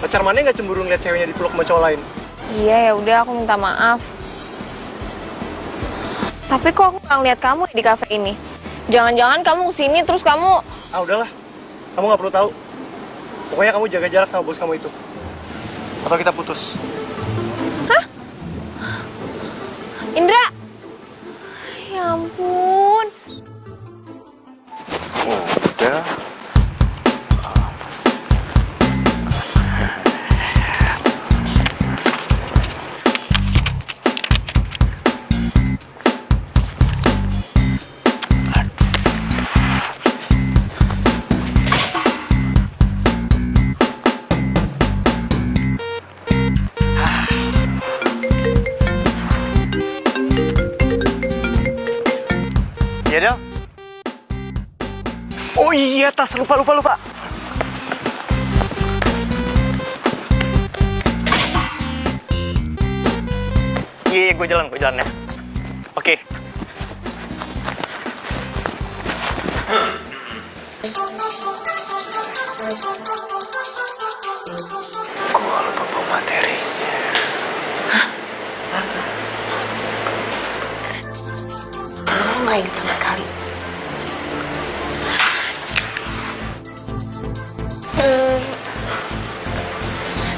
Pacar mana nggak cemburu ngeliat ceweknya dipeluk sama cowok lain? Iya, ya udah aku minta maaf. Tapi kok aku nggak ngeliat kamu di kafe ini? Jangan-jangan kamu kesini terus kamu... Ah udahlah, kamu nggak perlu tahu. Pokoknya kamu jaga jarak sama bos kamu itu. Atau kita putus. Indra! Ya ampun. Udah. Iya, Del? Oh iya, tas. Lupa. Iya, gue jalan ya. Oke. Gue lupa bawa materinya. Lo nggak inget sama sekali.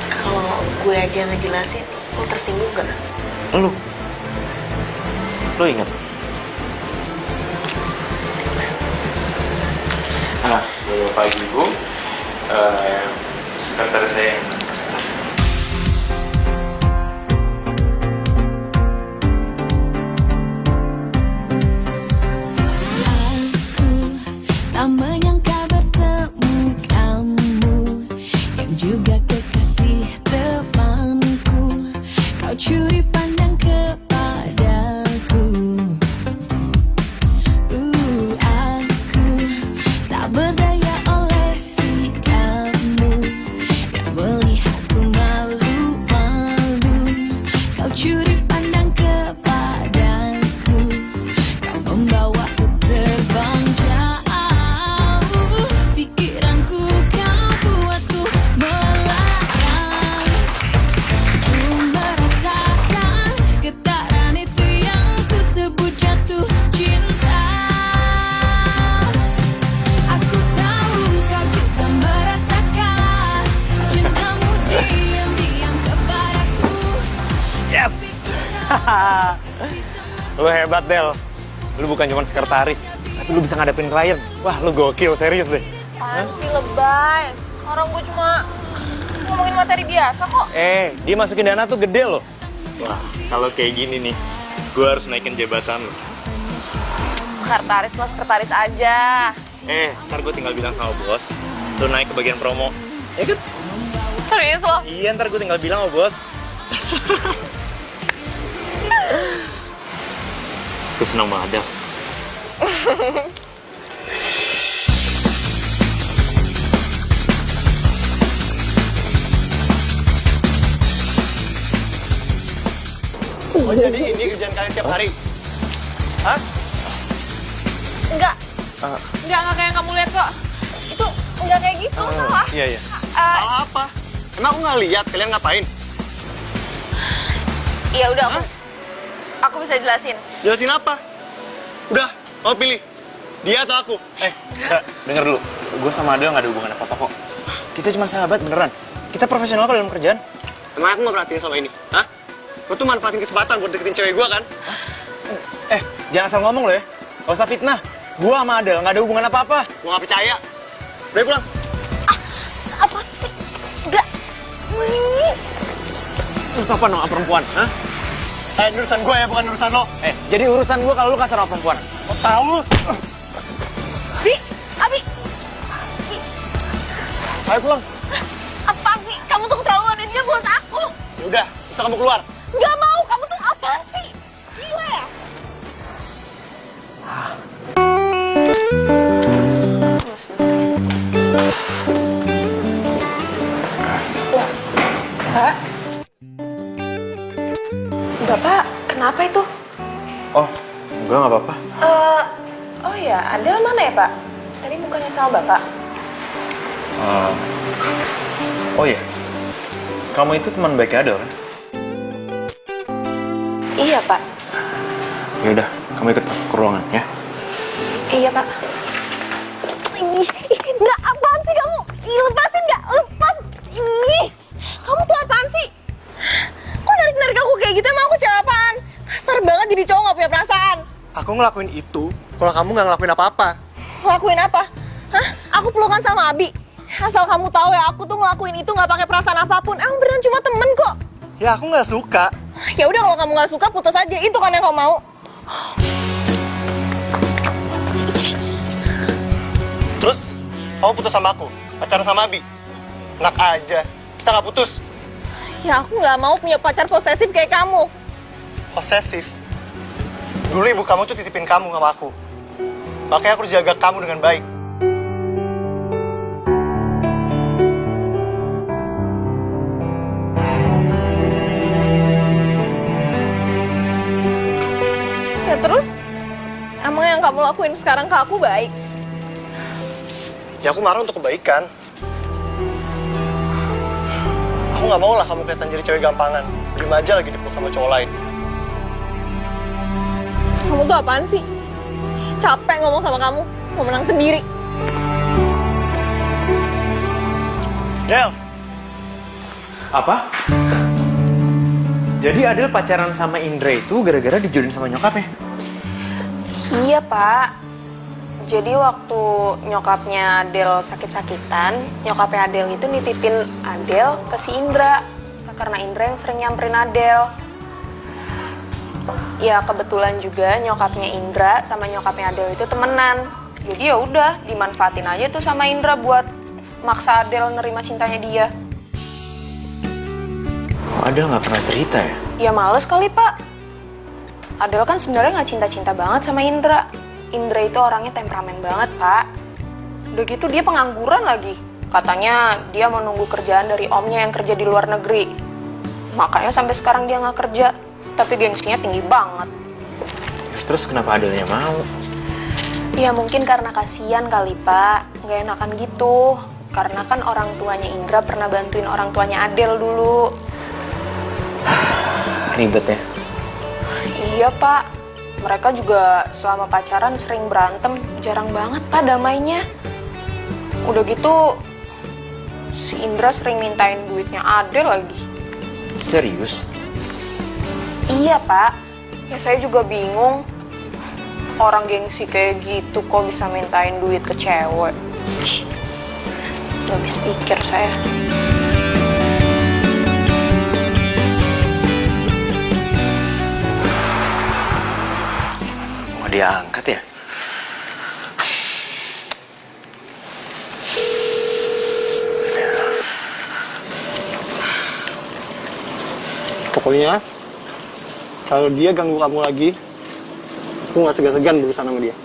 Kalau gue aja ngejelasin, lo tersinggung gak? Lu ingat? Selamat pagi Bu, sekretaris saya yang presentasi. juga kekasih temanku. Kau curi pandang kepadaku. Aku tak berdaya oleh sikapmu yang melihatku malu-malu. Kau curi pandang kepadaku. Kau membawaku terbang jauh. Pikiranku kau buatku melayang. Ku merasakan getaran itu yang ku sebut jatuh cinta. Aku tahu kau juga merasakan cintamu diam-diam kepadaku. Yes! Lu hebat, Del. Lu bukan cuma sekretaris, tapi lu bisa ngadepin klien. Wah, lu gokil, serius deh. Apaan sih lebay? Orang gue cuma ngomongin materi biasa kok. Dia masukin dana tuh gede loh. Wah, kalau kayak gini nih, gue harus naikin jabatan lu. Sekretaris mas sekretaris aja. Ntar gue tinggal bilang sama bos, lu naik ke bagian promo. Ya kan? Serius lo? Iya, ntar gue tinggal bilang sama bos. Gue senang banget, Del. Oh, jadi ini kerjaan kalian tiap hari? Hah? Enggak. Enggak kayak yang kamu lihat kok. Itu enggak kayak gitu, salah. Iya. Salah apa? Emang aku nggak lihat kalian ngapain? Iya udah aku bisa jelasin. Jelasin apa? Udah, mau pilih. Dia atau aku? Denger dulu. Gue sama Adel gak ada hubungan apa-apa kok. Kita cuma sahabat beneran. Kita profesional kok dalam kerjaan. Emang aku mau perhatiin sama ini? Hah? Lo tuh manfaatin kesempatan buat deketin cewek gue kan? Jangan asal ngomong lo ya. Gak usah fitnah. Gue sama Adel gak ada hubungan apa-apa. Gue gak percaya. Udah pulang. Apa sih? Enggak. Terus apa sama perempuan? Hah? Ini urusan gue ya, bukan urusan lo. Jadi urusan gue kalau lu kasar sama perempuan. Lo tau lu? Abi. Ayo pulang. Apaan sih? Kamu tuh keterlaluan dan dia bos aku. Yaudah, bisa kamu keluar. Gak mau, kamu tuh apaan sih? Gila ya? Pak? Enggak, Pak. Kenapa itu? Oh, enggak gak apa-apa. Oh ya, Adel mana ya, Pak? Tadi bukannya sama Bapak? Oh iya. Kamu itu teman baiknya Adel kan? Iya, Pak. Yaudah, kamu ikut ke ruangan ya. Iya, Pak. Enggak, apaan sih kamu? Lepasin nggak? Lepas. Ih, kamu tuh apaan sih? Kok narik-narik aku kayak gitu? Emang aku cewek apaan? Kasar banget jadi cowok nggak punya perasaan. Aku ngelakuin itu kalau kamu nggak ngelakuin apa-apa. Ngelakuin apa? Hah? Aku pelukan sama Abi. Asal kamu tahu ya, aku tuh ngelakuin itu nggak pakai perasaan apapun. Emang beneran cuma temen kok. Ya aku nggak suka. Ya udah kalau kamu nggak suka putus aja. Itu kan yang kamu mau. Terus kamu putus sama aku, pacaran sama Abi. Enak aja, kita nggak putus. Ya aku nggak mau punya pacar posesif kayak kamu. Posesif. Dulu ibu kamu tuh titipin kamu sama aku. Makanya aku harus jaga kamu dengan baik. Ya terus, emang yang kamu lakuin sekarang ke aku baik? Ya aku marah untuk kebaikan. Aku nggak mau lah kamu kelihatan jadi cewek gampangan. Diem aja lagi dipeluk sama cowok lain. Kamu tuh apaan sih? Capek ngomong sama kamu, mau menang sendiri. Del, Apa? Jadi Adel pacaran sama Indra itu gara-gara dijodohin sama nyokapnya? Iya, Pak. Jadi waktu nyokapnya Adel sakit-sakitan, nyokapnya Adel itu nitipin Adel ke si Indra. Karena Indra yang sering nyamperin Adel. Ya kebetulan juga nyokapnya Indra sama nyokapnya Adel itu temenan. Jadi ya udah dimanfaatin aja tuh sama Indra buat maksa Adel nerima cintanya dia. Kok Adel nggak pernah cerita ya? Ya males kali, Pak. Adel kan sebenarnya nggak cinta-cinta banget sama Indra. Indra itu orangnya temperamen banget, Pak. Udah gitu dia pengangguran lagi. Katanya dia mau nunggu kerjaan dari omnya yang kerja di luar negeri. Makanya sampai sekarang dia nggak kerja. Tapi gengsinya tinggi banget. Terus kenapa Adelnya mau? Ya mungkin karena kasihan kali, Pak. Nggak enakan gitu. Karena kan orang tuanya Indra pernah bantuin orang tuanya Adel dulu. Ribet ya? Iya, Pak. Mereka juga selama pacaran sering berantem. Jarang banget, Pak, damainya. Udah gitu, si Indra sering mintain duitnya Adel lagi. Serius? Iya, Pak. Ya saya juga bingung. Orang gengsi kayak gitu kok bisa mintain duit ke cewek. Gak habis pikir saya. Mau dia angkat ya? Pokoknya, kalau dia ganggu kamu lagi, aku nggak segan-segan berurusan sama dia.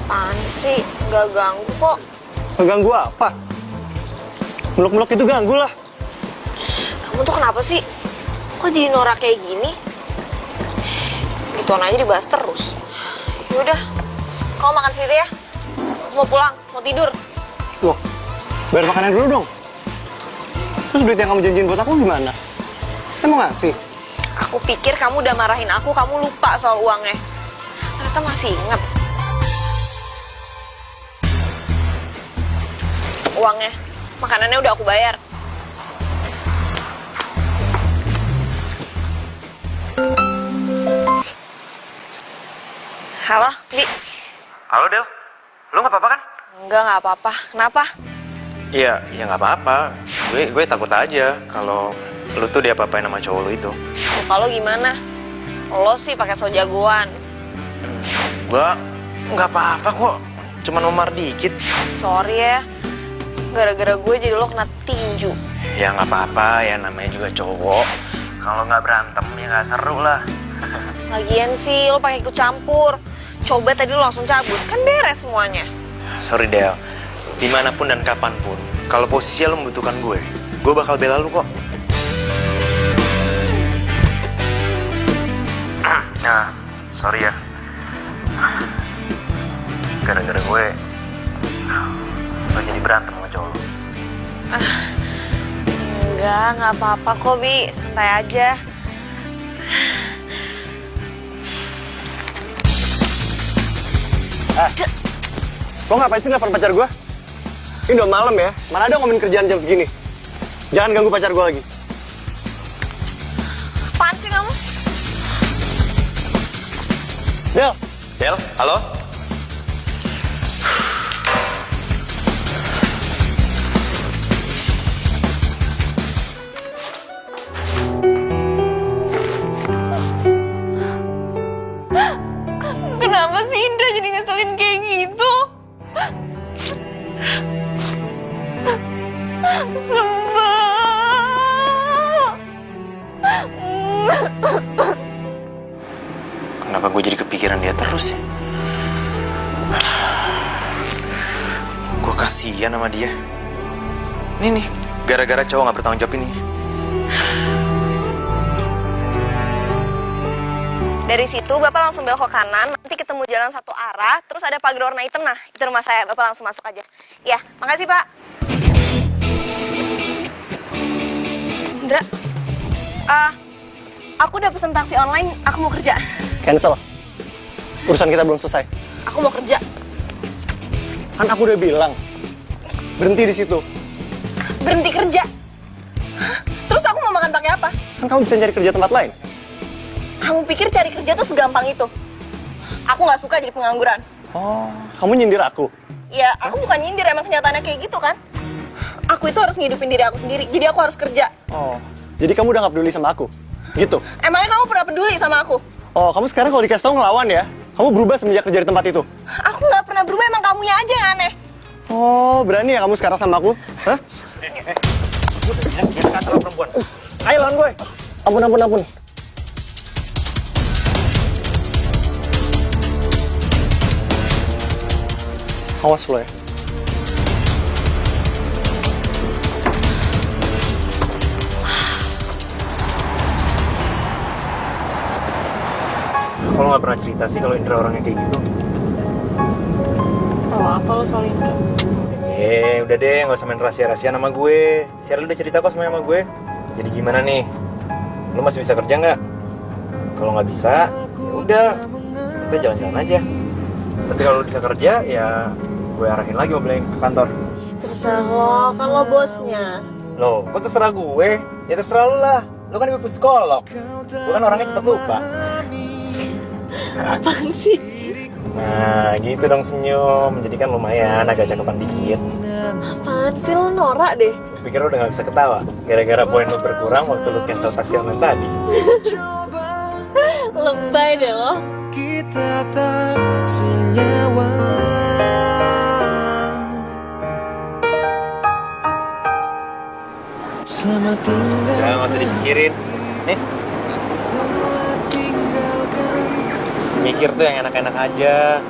Apaan sih? Gak ganggu kok. Ngeganggu apa? Meluk-meluk itu ganggu lah. Kamu tuh kenapa sih? Kok jadi norak kayak gini? Gituan aja dibahas terus. Yaudah, kamu makan sendiri ya. Aku mau pulang, mau tidur. Loh, bayar makanan dulu dong. Terus duit yang kamu janjiin buat aku gimana? Emang ngasih? Aku pikir kamu udah marahin aku, kamu lupa soal uangnya. Ternyata masih inget. Uangnya, makanannya udah aku bayar. Halo, Bi. Halo Del, lu nggak apa-apa kan? Enggak apa-apa. Kenapa? Iya, ya nggak apa-apa. Gue takut aja kalau lu tuh diapa-apain sama cowok lu itu. Kalau gimana? Lo sih pakai so jagoan. Gua nggak apa-apa kok, cuman memar dikit. Sorry ya, gara-gara gue jadi lo kena tinju. Ya nggak apa-apa, ya namanya juga cowok. Kalau nggak berantem ya nggak seru lah. Lagian sih lo pakai ikut campur. Coba tadi lo langsung cabut, kan beres semuanya. Sorry Del, dimanapun dan kapanpun, kalau posisi lo membutuhkan gue bakal bela lu kok. Nah, sorry ya. Gara-gara gue, lo jadi berantem sama cowok lo. Nggak apa-apa kok, Bi. Santai aja. Lo ngapain sih nelfon pacar gue? Ini udah malam ya, mana ada ngomongin kerjaan jam segini. Jangan ganggu pacar gue lagi. Apaan sih kamu? Del, Del, halo? Kenapa sih Indra jadi ngeselin kayak gitu? Kenapa gue jadi kepikiran dia terus ya? Gue kasihan sama dia. Ini nih, gara-gara cowok gak bertanggung jawab ini. Dari situ Bapak langsung belok ke kanan, nanti ketemu jalan satu arah, terus ada pagar warna hitam. Nah, itu rumah saya. Bapak langsung masuk aja. Ya, makasih Pak. Indra, aku udah pesen taksi online, aku mau kerja. cancel. Urusan kita belum selesai. Aku mau kerja. Kan aku udah bilang, berhenti di situ. Berhenti kerja? Hah? Terus aku mau makan pakai apa? Kan kamu bisa cari kerja tempat lain. Kamu pikir cari kerja tuh segampang itu? Aku nggak suka jadi pengangguran. Oh, kamu nyindir aku? Ya, aku bukan nyindir, emang kenyataannya kayak gitu kan? Aku itu harus ngidupin diri aku sendiri, jadi aku harus kerja. Oh, jadi kamu udah gak peduli sama aku? Gitu? Emangnya kamu pernah peduli sama aku? Oh, kamu sekarang kalau dikasih tahu ngelawan ya? Kamu berubah semenjak kerja di tempat itu? Aku nggak pernah berubah, emang kamunya aja yang aneh. Oh, berani ya kamu sekarang sama aku? Hah? Jangan kata lo perempuan. Ayo lawan gue. Ampun. Awas lo ya. Kalau nggak pernah cerita sih kalau Indra orangnya kayak gitu. Oh, apa lo soal Indra? Udah deh, nggak usah main rahasia-rahasia sama gue. Shirley udah cerita kok semuanya sama gue. Jadi gimana nih? Lu masih bisa kerja nggak? Kalau nggak bisa, ya udah, kita jalan-jalan aja. Tapi kalau lu bisa kerja, ya gue arahin lagi mobilnya ke kantor. Terserah lo, kan lo bosnya. Loh, kok terserah gue? Ya terserah lu lah. Lu kan ibu psikolog. Gue kan orangnya cepet lupa. Apaan sih? Nah, gitu dong senyum. Jadi kan lumayan, agak cakepan dikit. Apaan sih lo norak deh? Pikir lu udah gak bisa ketawa gara-gara poin lu berkurang waktu lu cancel taksi online tadi. Lebay deh lo. Kita tak senyawa. Selamat tinggal. Udah gak usah dipikirin. Nih, mikir tuh yang enak-enak aja.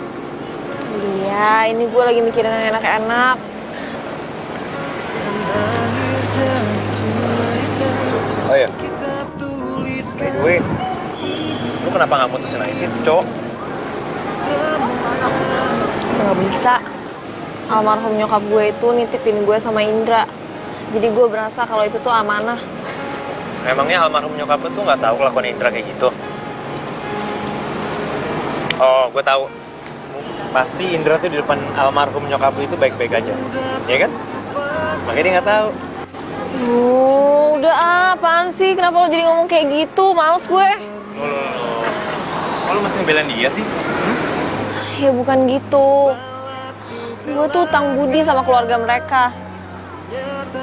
Iya, ini gue lagi mikirin yang enak-enak. Oh ya, by the way, lu kenapa gak mutusin aja sih tuh cowok? Gak bisa. Almarhum nyokap gue itu nitipin gue sama Indra. Jadi gue berasa kalau itu tuh amanah. Emangnya almarhum nyokap lu tuh gak tahu kelakuan Indra kayak gitu? Oh, gue tahu. Pasti Indra tuh di depan almarhum nyokap lu itu baik-baik aja, ya kan? Makanya dia gak tahu. Udah apaan sih? Kenapa lo jadi ngomong kayak gitu? Males gue. Loh. Kok lu masih ngebelain dia sih? Ya bukan gitu. Gue tuh utang budi sama keluarga mereka.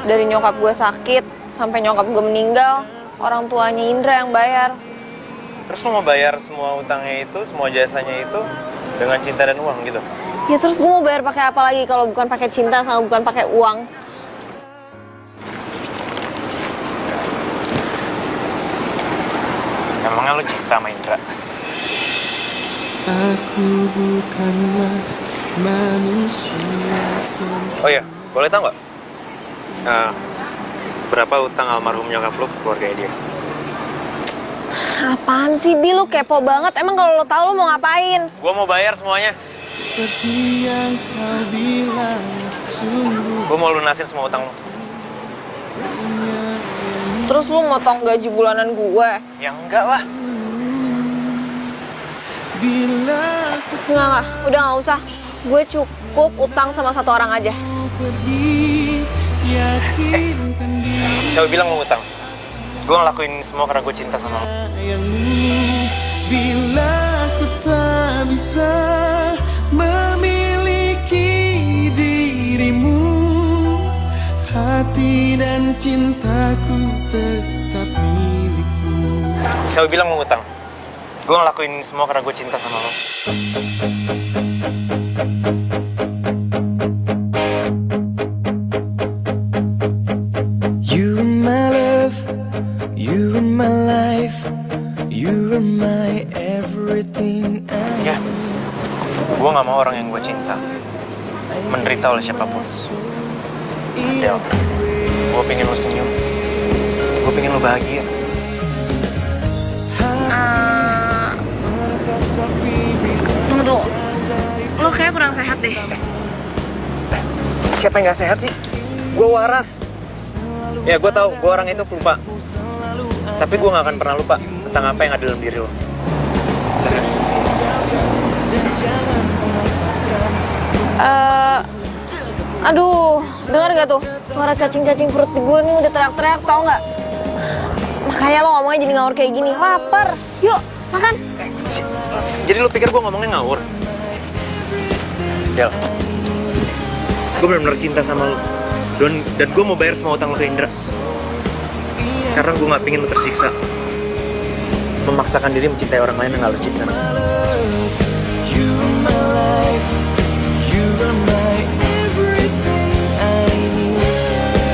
Dari nyokap gue sakit sampai nyokap gue meninggal, orang tuanya Indra yang bayar. Terus lu mau bayar semua utangnya itu, semua jasanya itu dengan cinta dan uang gitu? Ya terus gue mau bayar pakai apa lagi kalau bukan pakai cinta sama bukan pakai uang? Emangnya lu cinta sama Indra? Aku bukanlah manusia sempurna. Oh iya, boleh tahu nggak? Berapa utang almarhum nyokap lu ke keluarga dia? Apaan sih, Bi? Lu kepo banget. Emang kalau lo tahu lo mau ngapain? Gua mau bayar semuanya. Seperti yang kau bilang, sungguh. Gua mau lunasin semua utang lu. Terus lu motong gaji bulanan gue? Ya enggak lah. Bila Enggak. Udah nggak usah. Gue cukup utang sama satu orang aja. pergi, yakinkan diri. Siapa bilang lu utang? Gua ngelakuin semua karena gue cinta sama lu. Bila ku tak bisa memiliki dirimu, hati dan cintaku tetap milikmu. Siapa bilang lu utang? Gue ngelakuin semua karena gue cinta sama lu. You are my love, you are my life, you are my everything. Ya, gue gak mau orang yang gue cinta menderita oleh siapapun. Del, gue pengen lu senyum, gue pengen lu bahagia. Tunggu. Lo kayak kurang sehat deh. Siapa yang gak sehat sih? Gue waras. Ya, gue tahu gue orang itu pelupa. Tapi gue gak akan pernah lupa tentang apa yang ada dalam diri lo. Serius. Aduh, dengar gak tuh? Suara cacing-cacing perut gue nih udah teriak-teriak, tau gak? Makanya lo ngomongnya jadi ngawur kayak gini. Lapar. Yuk, makan. Jadi lo pikir gue ngomongnya ngawur? Del, gue benar-benar cinta sama lo. Dan gue mau bayar semua utang lo ke Indra. Karena gue gak pengen lo tersiksa memaksakan diri mencintai orang lain yang gak lo cinta. You are my life, you are my everything I need.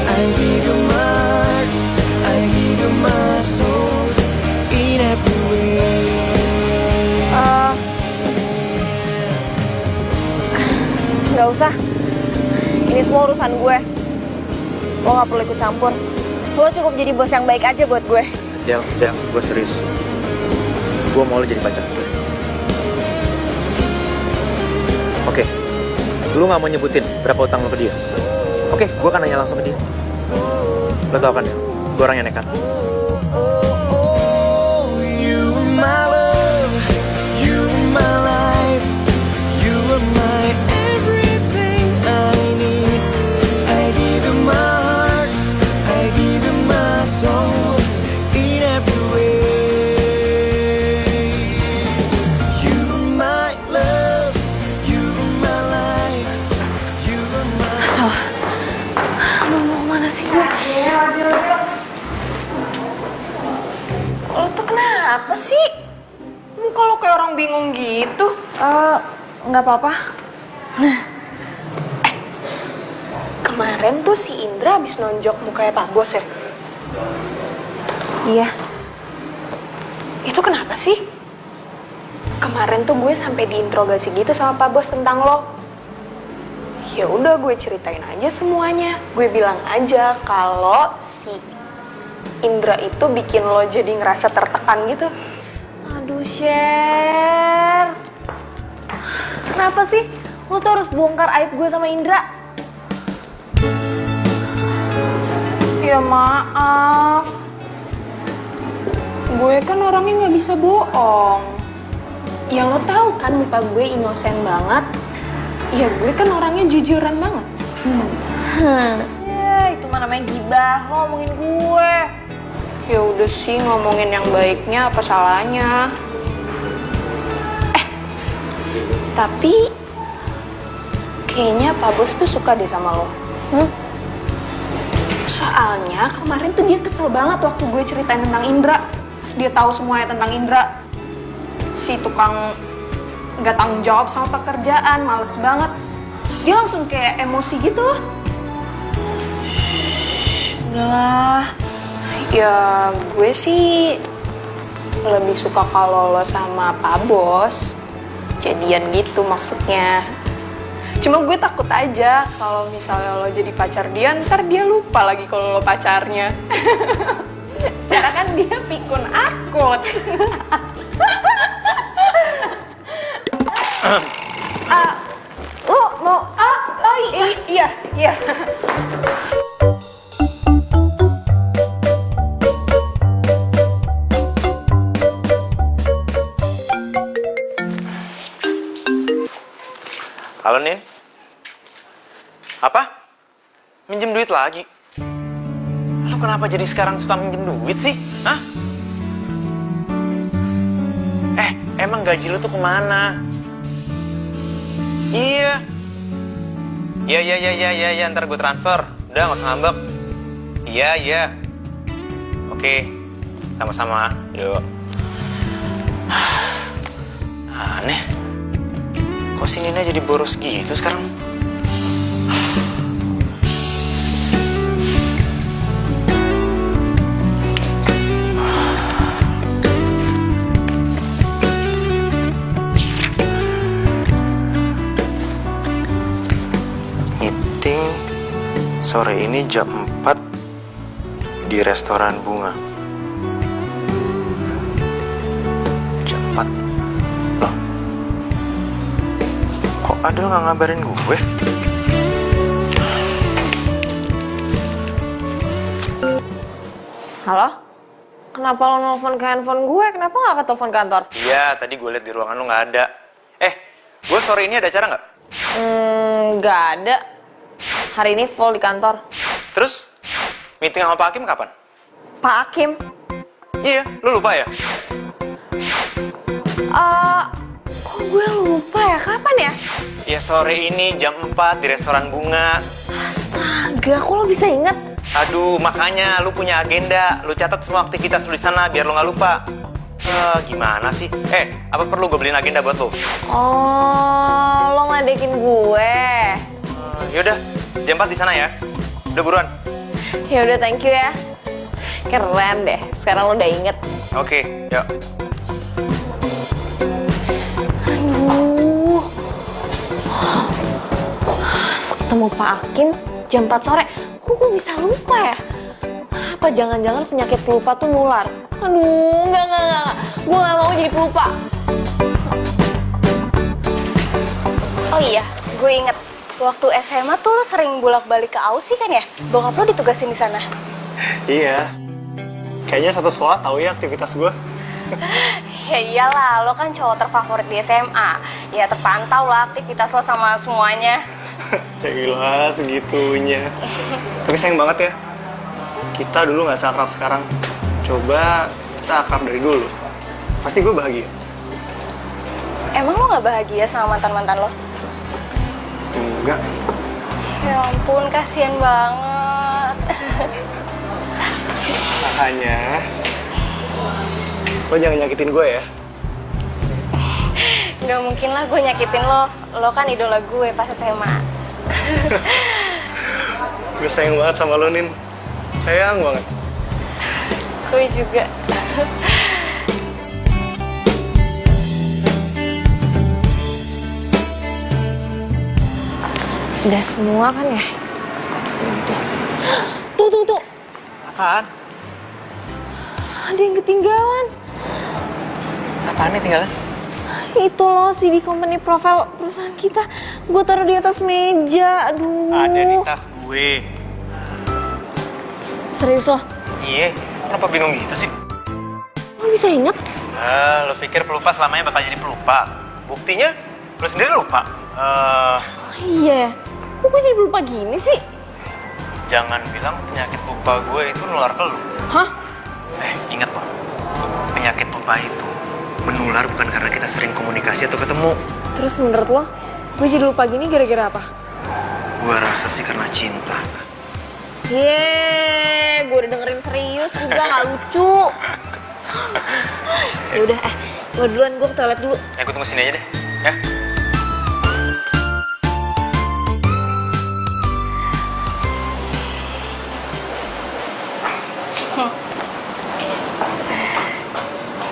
I give you my heart, I give you my soul. urusan gue. Lo gak perlu ikut campur. Lo cukup jadi bos yang baik aja buat gue. Del, gue serius. Gue mau lo jadi pacar gue. Oke, lu gak mau nyebutin berapa utang lo ke dia? Oke, gue akan nanya langsung ke dia. Lo tau kan, gue orang yang nekat. You are my love, you are my life, you are my everything I need. I give you my heart, I give you my soul, in every way. You are my love, you are my life, you are my... Salah. Aduh, mau kemana sih gue? Lo tuh kenapa sih? Muka lo kayak orang bingung gitu. Nggak apa-apa. Kemarin tuh si Indra habis nonjok mukanya Pak Bos ya? Iya. Itu kenapa sih? Kemarin tuh gue sampai diinterogasi gitu sama Pak Bos tentang lo. Ya udah, gue ceritain aja semuanya. Gue bilang aja kalau si Indra itu bikin lo jadi ngerasa tertekan gitu. Aduh, Sher. Kenapa sih lo tuh harus bongkar aib gue sama Indra? Ya maaf. Gue kan orangnya nggak bisa bohong. Ya lo tahu kan muka gue inosen banget. Ya gue kan orangnya jujuran banget. Ya, itu mah namanya gibah. Lo ngomongin gue. Ya udah sih, ngomongin yang baiknya apa salahnya. Tapi kayaknya Pak Bos tuh suka deh sama lo. Soalnya kemarin tuh dia kesel banget waktu gue ceritain tentang Indra. Pas dia tahu semuanya tentang Indra. Si tukang nggak tanggung jawab sama pekerjaan, males banget. Dia langsung kayak emosi gitu. Udahlah. Ya gue sih lebih suka kalau lo sama Pak Bos jadian gitu maksudnya. Cuma gue takut aja kalau misalnya lo jadi pacar dia, ntar dia lupa lagi kalau lo pacarnya. Secara kan dia pikun akut. Lo mau iya. Halo, Nin. Apa? Minjem duit lagi? Lo kenapa jadi sekarang suka minjem duit sih? Hah? Emang gaji lo tuh kemana? Iya, ntar gue transfer. Udah, gak usah ngambek. Iya. Oke, sama-sama. Yuk. Aneh. Kok si Nina jadi boros gitu sekarang? Meeting sore ini jam 4 di restoran Bunga. Jam 4? Loh? Kok Adel nggak ngabarin gue? Halo? Kenapa lo nelfon ke handphone gue? Kenapa nggak ke telepon kantor? Iya, tadi gue liat di ruangan lo nggak ada. Gue sore ini ada acara nggak? Nggak ada. Hari ini full di kantor. Terus, meeting sama Pak Hakim kapan? Pak Hakim? Iya, lu lupa ya? Kok gue lupa ya? Kapan ya? Ya sore ini jam 4 di restoran Bunga. Astaga, kok lo bisa inget? Aduh, makanya lu punya agenda. Lu catat semua aktivitas lu di sana biar lu nggak lupa. Gimana sih? Apa perlu gue beliin agenda buat lu? Oh, lo ngadekin gue. Yaudah, jam 4 di sana ya. Udah buruan. Ya udah, thank you ya. Keren deh. Sekarang lo udah inget. Oke, yuk. Aduh. Ketemu Pak Hakim jam 4 sore. Kok gue bisa lupa ya? Apa jangan-jangan penyakit pelupa tuh nular? Aduh, enggak. Gue gak mau jadi pelupa. Oh iya, gue inget. Waktu SMA tuh lo sering bolak-balik ke Aussie kan ya? Bokap lo ditugasin di sana. Iya. Kayaknya satu sekolah tahu ya aktivitas gue. Ya iyalah, lo kan cowok terfavorit di SMA. Ya terpantau lah aktivitas lo sama semuanya. Gila, segitunya. Tapi sayang banget ya. Kita dulu gak seakrab sekarang. Coba kita akrab dari dulu. Pasti gue bahagia. Emang lo gak bahagia sama mantan-mantan lo? Enggak. Ya ampun, kasihan banget. Makanya lo jangan nyakitin gue ya. Gak mungkin lah gue nyakitin lo. Lo kan idola gue pas SMA. Gue sayang banget sama lo, Nin. Sayang banget. Gue juga. Udah semua kan ya? Udah. Tuh. Apaan? Ada yang ketinggalan. Apaan nih tinggalan? Itu loh CD company profile perusahaan kita. Gue taruh di atas meja. Aduh. Ada di tas gue. Serius loh? Iya, kenapa bingung gitu sih? Lo bisa inget? Lo pikir pelupa selamanya bakal jadi pelupa? Buktinya, lo sendiri lupa. Iya ya. Kok gue jadi lupa gini sih? Jangan bilang penyakit lupa gue itu nular ke lo. Hah? Ingat loh, penyakit lupa itu menular bukan karena kita sering komunikasi atau ketemu. Terus menurut lo, gue jadi lupa gini gara-gara apa? Gue rasa sih karena cinta. Yeay, gue udah dengerin serius juga, gak lucu. Yaudah, lo duluan, gue ke toilet dulu. Gue tunggu sini aja deh, ya.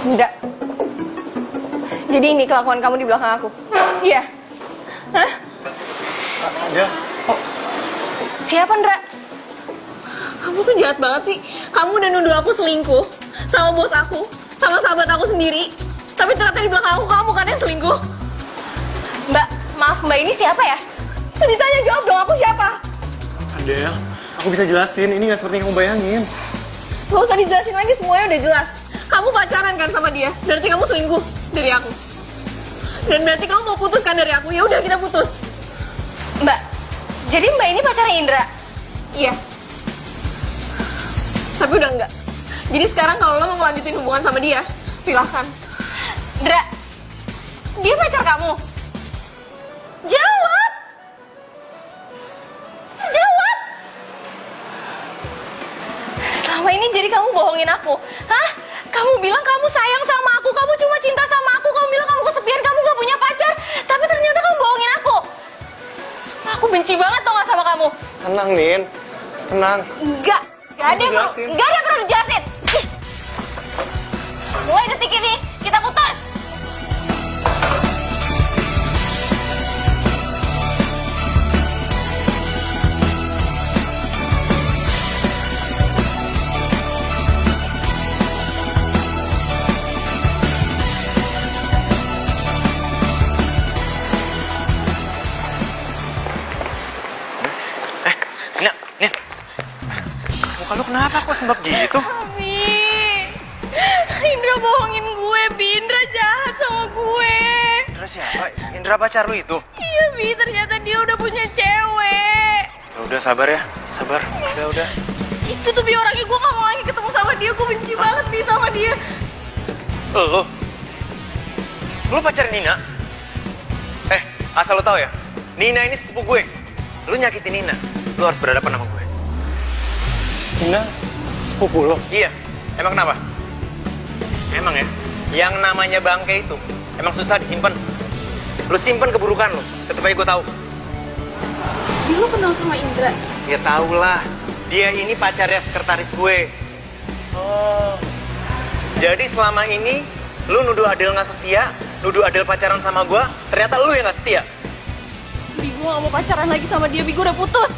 Enggak. Jadi ini kelakuan kamu di belakang aku? Iya. Hah? Ya. Siapa, Ndra? Kamu tuh jahat banget sih. Kamu udah nuduh aku selingkuh sama bos aku, sama sahabat aku sendiri. Tapi ternyata di belakang aku kamu kan yang selingkuh. Mbak, maaf Mbak, ini siapa ya? Ditanya jawab dong, aku siapa? Adel, aku bisa jelasin. Ini gak seperti yang kamu bayangin. Gak usah dijelasin lagi, semuanya udah jelas. Kamu pacaran kan sama dia, berarti kamu selingkuh dari aku. Dan berarti kamu mau putus kan dari aku, ya udah kita putus. Mbak, jadi Mbak ini pacarnya Indra? Iya. Tapi udah enggak. Jadi sekarang kalau lo mau ngelanjutin hubungan sama dia, silahkan. Indra, dia pacar kamu? Jawab! Jawab! Selama ini jadi kamu bohongin aku, hah? Kamu bilang kamu sayang sama aku, kamu cuma cinta sama aku, kamu bilang kamu kesepian, kamu gak punya pacar, tapi ternyata kamu bohongin aku. Sumpah, aku benci banget tau gak sama kamu. Tenang, Nin. Tenang. Enggak ada yang perlu dijelasin. Ih. Mulai detik ini, kita putus. Lu kenapa kok sembab gitu? Bi, Indra bohongin gue, Bi. Indra jahat sama gue. Indra siapa? Indra pacar lu itu? Iya, Bi. Ternyata dia udah punya cewek. Udah sabar ya, sabar. Udah. Itu tuh Bi orangnya, gue gak mau lagi ketemu sama dia. Gue benci banget Bi sama dia. Lu pacarin Nina? Asal lu tahu ya, Nina ini sepupu gue. Lu nyakitin Nina, lu harus berhadapan sama gue. Nina, sepupu lo? Iya, emang kenapa? Emang ya, yang namanya bangke itu emang susah disimpan. Lu simpen keburukan lu, tetep aja gue tahu. Lu kenal sama Indra? Ya tau lah, dia ini pacarnya sekretaris gue. Oh, jadi selama ini lu nuduh Adel nggak setia, nuduh Adel pacaran sama gue, ternyata lu yang nggak setia. Bi, gue gak mau pacaran lagi sama dia, Bi. Gue udah putus.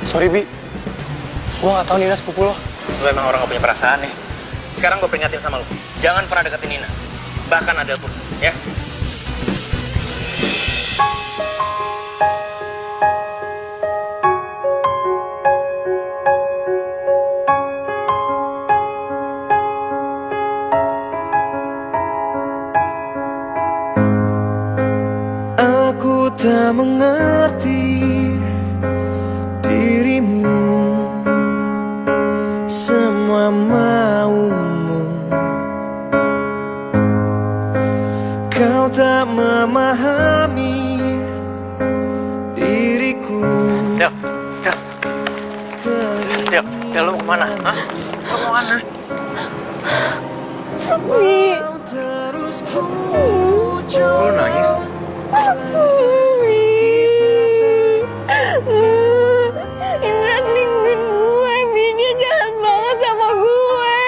Sorry, Bi. Gue gak tahu Nina sepupu lo. Lo emang orang gak punya perasaan ya. Sekarang gue peringatin sama lo, jangan pernah deketin Nina. Bahkan ada pun, ya. Aku tak mengerti dirimu, semua maumu. Kau tak memahami diriku. Del, lo mau kemana? Hah? Lo mau kemana? Terus ku Lo nangis? Indra selingkuhin gue, Bi. Dia jahat banget sama gue.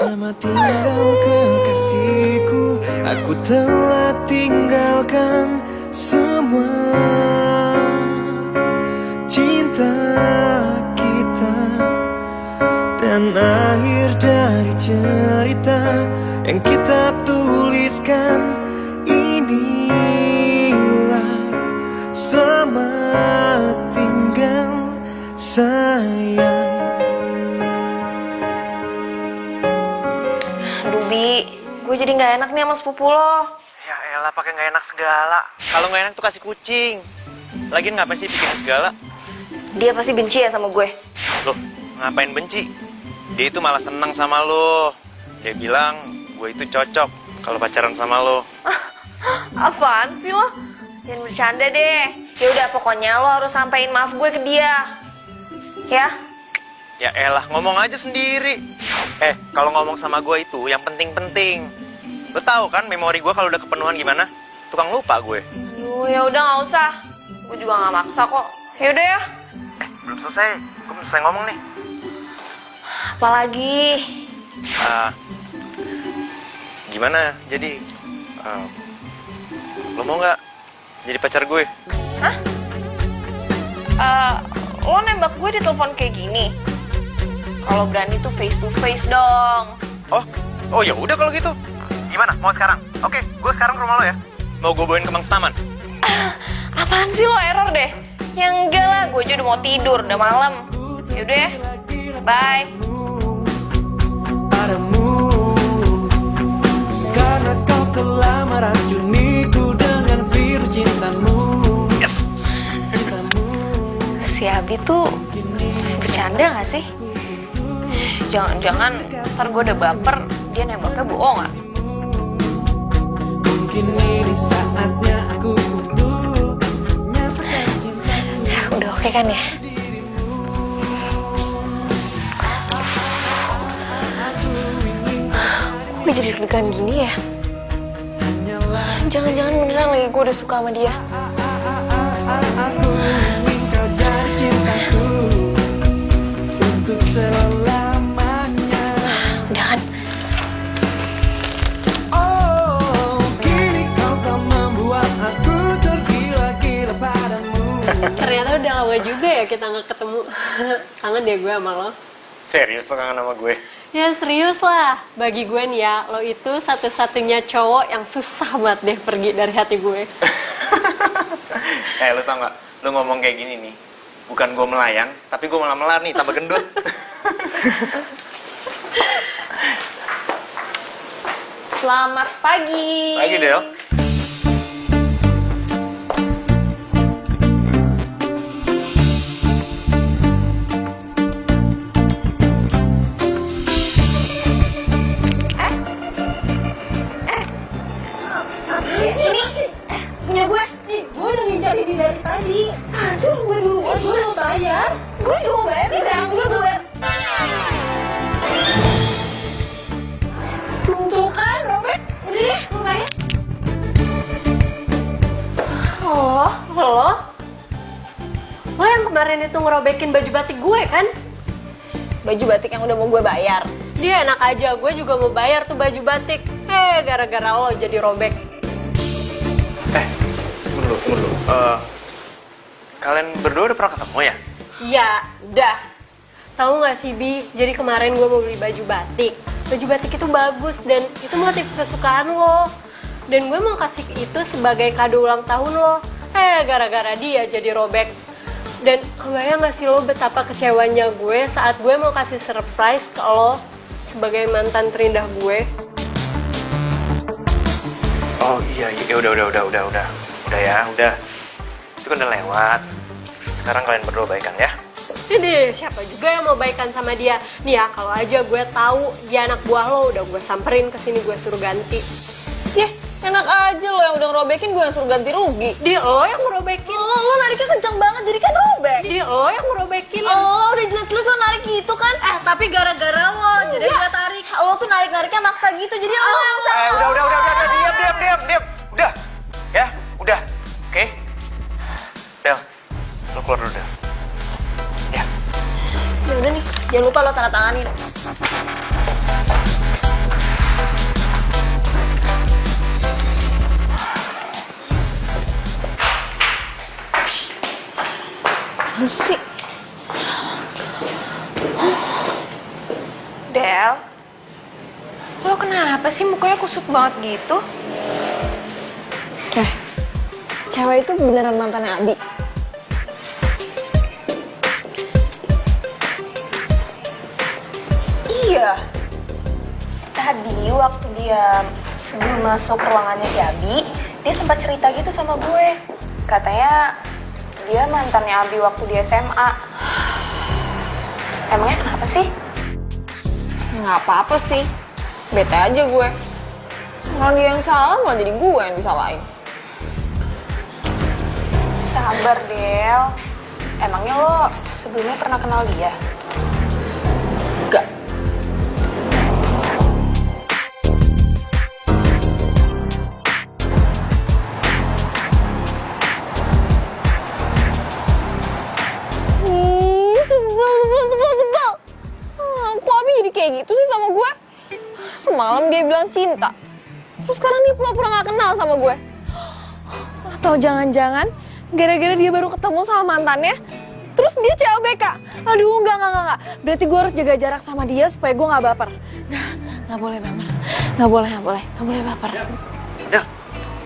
Selamat tinggal kekasihku, aku telah tinggalkan semua cinta kita dan akhir dari cerita yang kita tuliskan. Inilah selamat tinggal sayang. Aduh, Bi, gue jadi nggak enak nih sama sepupu lo. Ya elah, pakai nggak enak segala. Kalau nggak enak tuh kasih kucing. Lagian ngapain sih bikin segala? Dia pasti benci ya sama gue. Loh, ngapain benci? Dia itu malah senang sama lo. Dia bilang gue itu cocok kalau pacaran sama lo. Apaan sih lo? Jangan bercanda deh. Ya udah, pokoknya lo harus sampein maaf gue ke dia. Ya? Ya elah, ngomong aja sendiri. Kalau ngomong sama gue itu yang penting-penting. Lo tahu kan memori gue kalau udah kepenuhan gimana? Tukang lupa gue. Aduh, ya udah nggak usah. Gue juga nggak maksa kok. Ya udah ya. Belum selesai. Gue belum selesai ngomong nih. Apalagi? Gimana? Jadi, lo mau nggak jadi pacar gue? Hah? Lo nembak gue di telepon kayak gini? Kalau berani tuh face to face dong. Oh ya udah kalau gitu. Gimana? Mau sekarang? Oke, gue sekarang ke rumah lo ya. Mau gue bawain ke Mang Taman. Apaan sih lo, error deh? Ya enggak lah, gue aja udah mau tidur, udah malam. Yaudah ya, bye. Padamu, karena kau telah meracuniku dengan virus cintamu. Yes. Si Abi tuh bercanda gak sih? Jangan-jangan ntar gue udah baper, dia nembaknya bohongan. Mungkin ini saatnya aku untuk nyatakan cintamu. Udah oke kan ya? Kok gue jadi deg-degan gini ya? Jangan-jangan beneran lagi gue udah suka sama dia. Aku ingin kau jadi cintaku untuk selamanya. Udah kan? Oh, kini kau tak membuat aku tergila-gila padamu. Ternyata udah lama juga ya kita nggak ketemu. Kangen deh gue sama lo. Serius lo kangen sama gue? Ya serius lah. Bagi gue nih ya, lo itu satu-satunya cowok yang susah banget deh pergi dari hati gue. Lo tau gak? Lo ngomong kayak gini nih, bukan gue melayang, tapi gue malah melar nih, tambah gendut. Selamat pagi. Pagi, Del. Punya gue, nih gue udah ngincar ini dari tadi. Hasil gue duluan, gue udah bayar. Gue juga mau bayar nih, sayang gue bayar. Tuh kan, Robert, udah deh, lu bayar. Lo yang kemarin itu ngerobekin baju batik gue kan? Baju batik yang udah mau gue bayar. Dia enak aja, gue juga mau bayar tuh baju batik. Gara-gara lo jadi robek. Tunggu dulu. kalian berdua udah pernah ketemu ya? Iya, udah. Tahu nggak sih Bi, jadi kemarin gue mau beli baju batik. Baju batik itu bagus dan itu motif kesukaan lo. Dan gue mau kasih itu sebagai kado ulang tahun lo. Gara-gara dia jadi robek. Dan kebayang gak sih lo betapa kecewanya gue saat gue mau kasih surprise ke lo sebagai mantan terindah gue. Oh iya, udah ya, udah. Itu kan udah lewat. Sekarang kalian berdua baikan ya. Jadi siapa juga yang mau baikan sama dia? Nih ya, kalau aja gue tahu dia anak buah lo, udah gue samperin ke sini gue suruh ganti. Yeh, enak aja lo yang udah ngerobekin, gue yang suruh ganti rugi. Dia lo yang ngerobekin. Lo nariknya kencang banget, jadi kan robek. Dia lo yang ngerobekin. Oh, udah jelas-jelas lo narik gitu kan? Tapi gara-gara lo, jadi gue tarik. Lo tuh narik-nariknya maksa gitu, jadi lo yang salah. Udah, diam. Udah, ya, udah. Oke? Del, lo keluar dulu, Del. Ya. Ya udah nih, jangan lupa lo tanda tanganin. Musik. Del, lo kenapa sih mukanya kusut banget gitu? Cewek itu beneran mantannya Abi. Iya. Tadi waktu dia sebelum masuk ruangannya si Abi, dia sempat cerita gitu sama gue. Katanya dia mantannya Abi waktu di SMA. Emangnya kenapa sih? Nggak apa-apa sih. Bete aja gue. Kalau dia yang salah, malah jadi gue yang disalahin. Sabar, Del. Emangnya lo sebelumnya pernah kenal dia? Enggak. Sebel. Kok Abi jadi kayak gitu sih sama gue? Semalam dia bilang cinta. Terus sekarang dia pura-pura gak kenal sama gue. Atau jangan-jangan gara-gara dia baru ketemu sama mantannya, terus dia CLBK. Aduh, enggak. Berarti gue harus jaga jarak sama dia supaya gue gak baper. Nggak boleh baper. Nggak boleh baper. Del,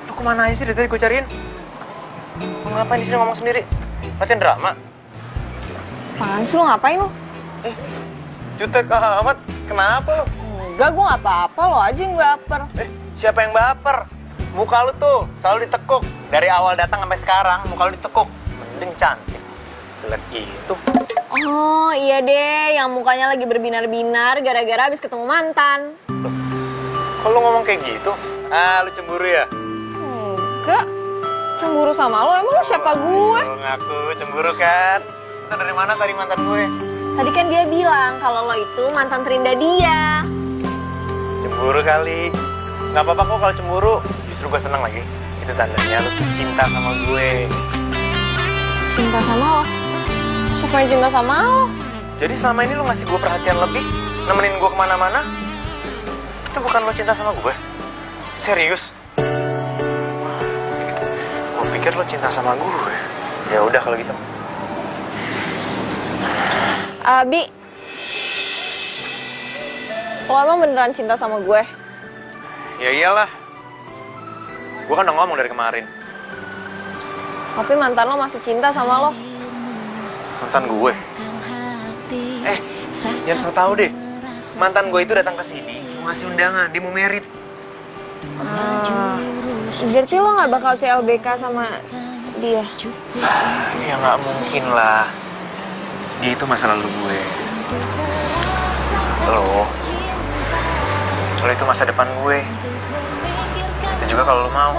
lo kemana aja sih dari tadi gue cariin? Lo ngapain di sini ngomong sendiri? Latihan drama? Apaan sih lo, ngapain lo? Jutek amat, kenapa lo? Enggak, gue gak apa-apa, lo aja yang baper. Siapa yang baper? Muka lu tuh selalu ditekuk. Dari awal datang sampai sekarang, muka lu ditekuk. Mending cantik. Jelek gitu. Oh iya deh, yang mukanya lagi berbinar-binar gara-gara habis ketemu mantan. Kok lu ngomong kayak gitu? Lu cemburu ya? Enggak, cemburu sama lo, emang lo siapa gue? Lu ngaku cemburu kan? Itu dari mana tadi mantan gue? Tadi kan dia bilang kalau lo itu mantan terindah dia. Cemburu kali. Gak apa-apa kok kalau cemburu. Justru gue seneng lagi. Itu tandanya lu tuh cinta sama gue. Cinta sama lo? Siapa yang cinta sama lo? Jadi selama ini lu ngasih gue perhatian lebih, nemenin gue kemana-mana. Itu bukan lo cinta sama gue? Serius? Gue pikir lo cinta sama gue. Ya udah kalau gitu. Abi, lo emang beneran cinta sama gue? Ya iyalah. Gue kan udah ngomong dari kemarin. Tapi mantan lo masih cinta sama lo. Mantan gue? Jangan so tau deh. Mantan gue itu datang ke sini mau ngasih undangan, dia mau merit. Berarti lo gak bakal CLBK sama dia? Ya nggak mungkin lah. Dia itu masa lalu gue. Lo itu masa depan gue. Itu juga kalau lo mau.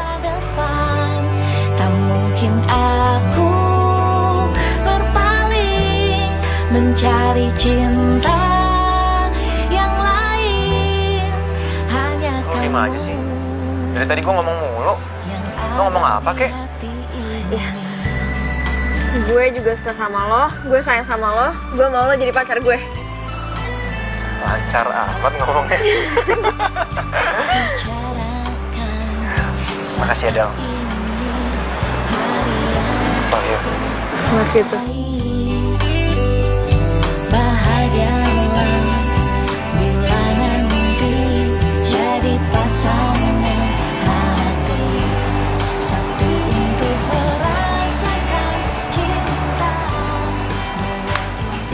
Tak mungkin aku berpaling mencari cinta yang lain. Hanya Lo gimana aja sih? Dari tadi gue ngomong mulu. Lo ngomong apa kek? Iya. Gue juga suka sama lo, gue sayang sama lo, gue mau lo jadi pacar gue. Lancar amat ngomongnya. Makasih ya, Del. Oh iya. Maaf itu. Bahagialah bila nanti jadi pasangan hati, satu untuk merasakan cinta.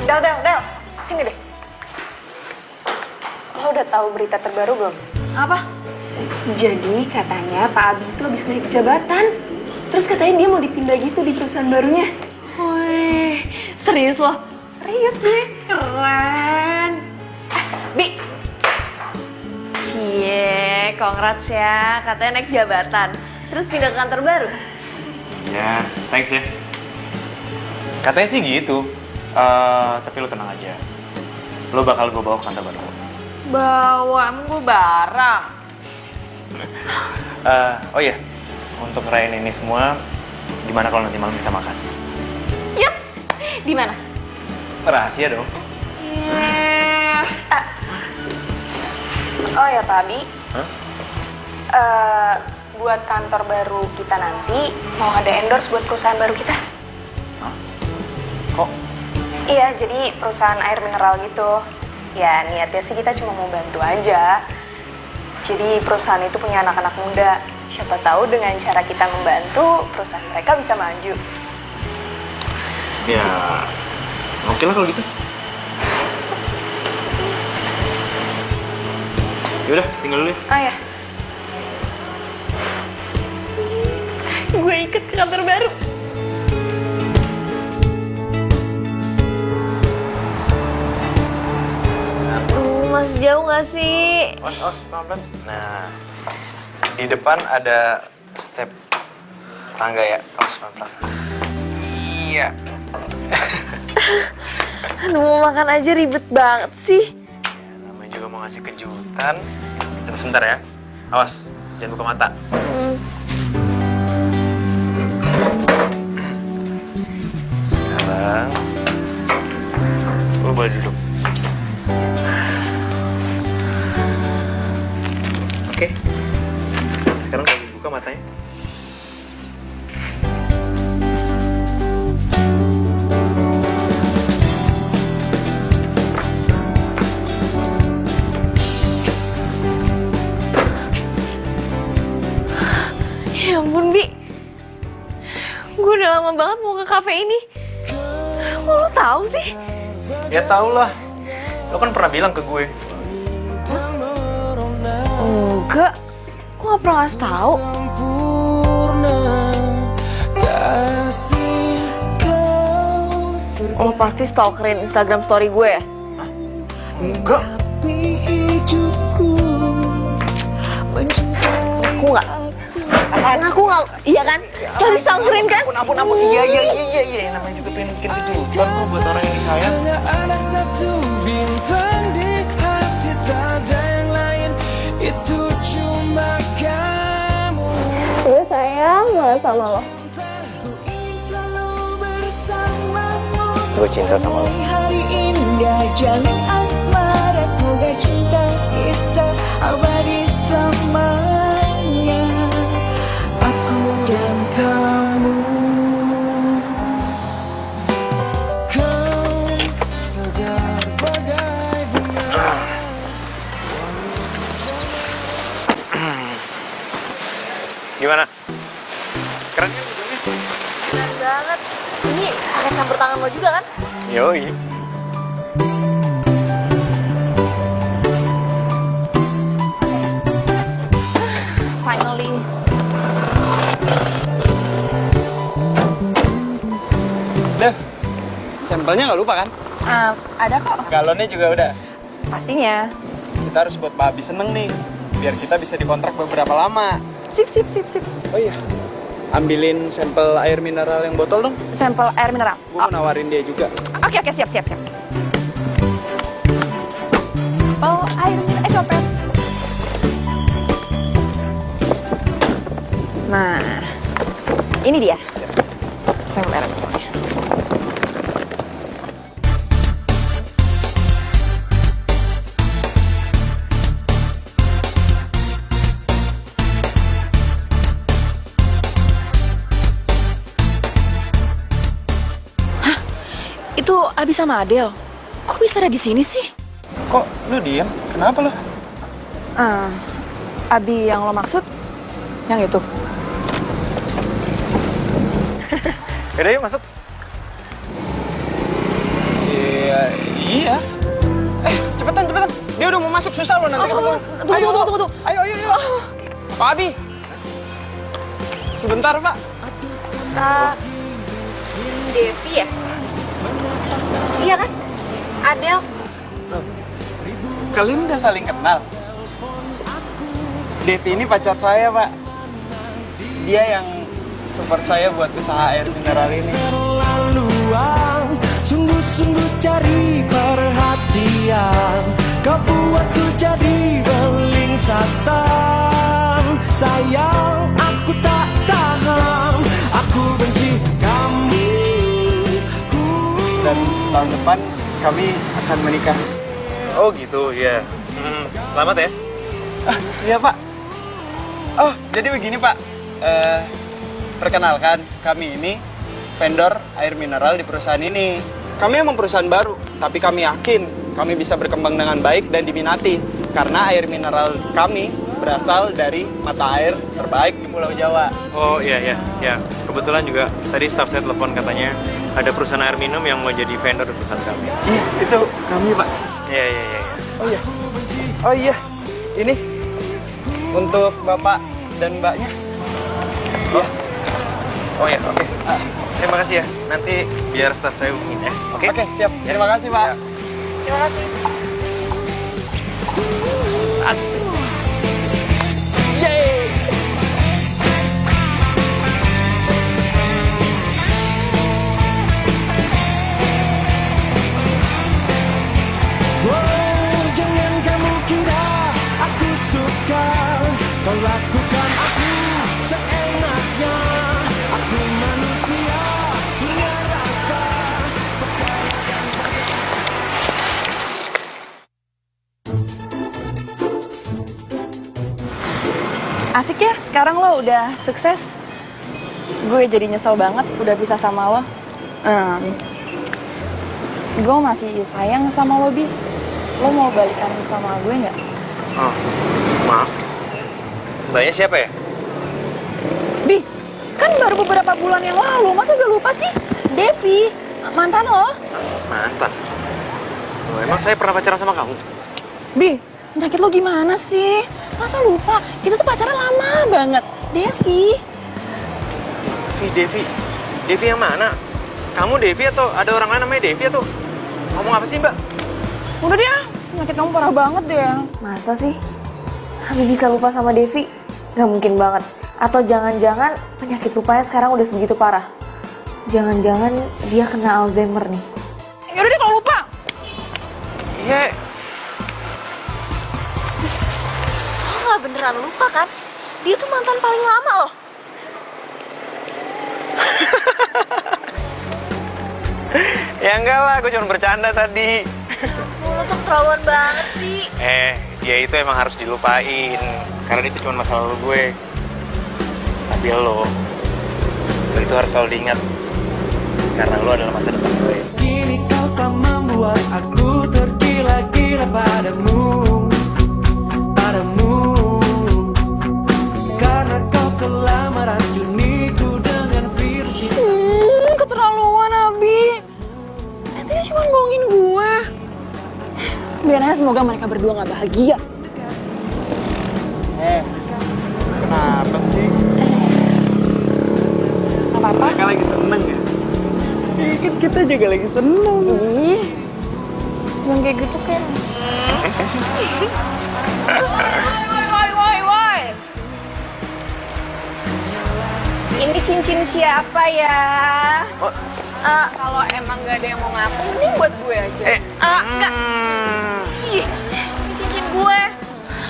Del, sini deh. Lo udah tahu berita terbaru belum? Apa? Jadi katanya Pak Abi itu habis naik jabatan. Terus katanya dia mau dipindah gitu di perusahaan barunya. Wih, serius loh? Serius gue. Keren. Bi. Cie, congrats ya. Katanya naik jabatan. Terus pindah ke kantor baru. Ya, thanks ya. Katanya sih gitu. Tapi lo tenang aja. Lo bakal gue bawa ke kantor baru. Bawa, emang gue barang. Oh iya, untuk ngerayain ini semua, gimana kalau nanti malam kita makan? Yes. Di mana? Rahasia dong. Oh ya Pak Abi. Hah? Buat kantor baru kita nanti mau ada endorse buat perusahaan baru kita. Kok? Iya, jadi perusahaan air mineral gitu. Ya niatnya sih kita cuma mau bantu aja. Jadi perusahaan itu punya anak-anak muda. Siapa tahu dengan cara kita membantu, perusahaan mereka bisa maju. Ya, oke lah kalau gitu. Yaudah, tinggal dulu ya. Oh ya. Gue ikut ke kantor baru. Mas, jauh gak sih? Os, pelan-pelan. Nah, di depan ada step tangga ya. Os, pelan-pelan. Iya. Aduh, mau makan aja ribet banget sih. Namanya juga mau ngasih kejutan. Tunggu sebentar ya. Awas, jangan buka mata. Sekarang, lo boleh duduk. Oke. Sekarang kamu buka matanya. Ya ampun, Bi. Gue udah lama banget mau ke kafe ini. Kok lo tahu sih? Ya tau lah. Lo kan pernah bilang ke gue. Enggak. Gue gak pernah ngasih tahu. Lo pasti stalkerin Instagram story gue ya? Enggak. Aku nggak. Aku nggak. Iya kan? Tadi stalkerin kan? Ampun. Iya. Namanya juga pengen bikin kejutan kok buat orang yang disayang. Ada satu bintang di hati, tak ada yang lain. Itu cuma kamu. Gue sayang banget sama lo. Gue cinta sama lo. Hari indah jalin asmara, semoga cinta kita abadi selamanya. Aku dan kamu. Kau segar bagai bunga. Gimana? Keren kan ujungnya? Keren banget. Ini pakai campur tangan lo juga kan? Yoi. Finally. Dev, sampelnya nggak lupa kan? Ada kok. Galonnya juga udah. Pastinya. Kita harus buat Pak Abi seneng nih, biar kita bisa dikontrak beberapa lama. Sip. Oh iya, ambilin sampel air mineral yang botol dong. Sampel air mineral. Gue mau nawarin dia juga. Oke, siap. Oh, air mineral. Copet. Nah, ini dia. Sampel air mineralnya. Abi sama Adel, kok bisa ada di sini sih? Kok lu diem? Kenapa lo? Abi yang lo maksud, yang itu. Yaudah yuk masuk. Iya. Cepetan. Dia udah mau masuk, susah lo nanti ketemu. Tunggu. Ayo. Pak Abi. Sebentar, Pak. Devi ya? Iya kan? Adel. Kalian udah saling kenal? Devi ini pacar saya, Pak. Dia yang support saya buat usaha air mineral ini. Laluan, sungguh-sungguh cari perhatian. Kau buatku jadi beling satan. Sayang, aku tak tahan. Aku benci kamu. Dan tahun depan kami akan menikah. Oh gitu, ya. Selamat ya. Iya, Pak. Oh, jadi begini, Pak. Perkenalkan, kami ini vendor air mineral di perusahaan ini. Kami emang perusahaan baru, tapi kami yakin kami bisa berkembang dengan baik dan diminati. Karena air mineral kami berasal dari mata air terbaik di Pulau Jawa. Oh iya. Kebetulan juga tadi staff saya telepon katanya ada perusahaan air minum yang mau jadi vendor di perusahaan kami. Iya, itu kami, Pak. Iya. Oh iya, ini untuk Bapak dan Mbaknya. Oh ya, oke. Terima kasih ya. Nanti biar staff saya hubungin ya. Oke? Oke, siap. Terima kasih, Pak. Terima kasih. Oh, jangan kamu kira aku suka. Kau lakukan aku seenaknya. Aku manusia punya rasa. Percayakan saja. Asik ya, sekarang lo udah sukses. Gue jadi nyesel banget udah pisah sama lo. Gue masih sayang sama lo, Bi. Lo mau balikan sama gue nggak? Oh, maaf. Mbaknya siapa ya? Bi, kan baru beberapa bulan yang lalu. Masa udah lupa sih? Devi, mantan lo. Mantan. Oh, emang saya pernah pacaran sama kamu? Bi, penyakit lo gimana sih? Masa lupa? Kita tuh pacaran lama banget. Devi. Devi yang mana? Kamu Devi atau ada orang lain namanya Devi atau ngomong apa sih, Mbak? Udah deh, penyakit kamu parah banget deh. Masa sih? Abi bisa lupa sama Devi? Gak mungkin banget. Atau jangan-jangan penyakit lupanya sekarang udah segitu parah. Jangan-jangan dia kena Alzheimer nih. Yaudah deh kalau lupa. Iya. Lo gak beneran lupa kan? Dia tuh mantan paling lama loh. Ya enggak lah, gue cuma bercanda tadi. Lo tuh keterlaluan banget sih. Dia itu emang harus dilupain. Karena itu cuma masa lalu gue. Tapi lo itu harus selalu diingat. Karena lo adalah masa depan gue. Kini kau tak membuat aku tergila-gila padamu. Karena kau telah meracuniku dengan virus cinta. Keterlaluan, Abi. Nanti dia cuma bohongin gue. Biar aja semoga mereka berdua gak bahagia. Kenapa sih? Apa-apa? Mereka lagi seneng ya? Kan kita juga lagi seneng. Ih, yang kayak gitu kayak... Woi. Ini cincin siapa ya? Kalau emang gak ada yang mau ngaku, mending buat gue aja. Enggak. Ih, ini cincin gue.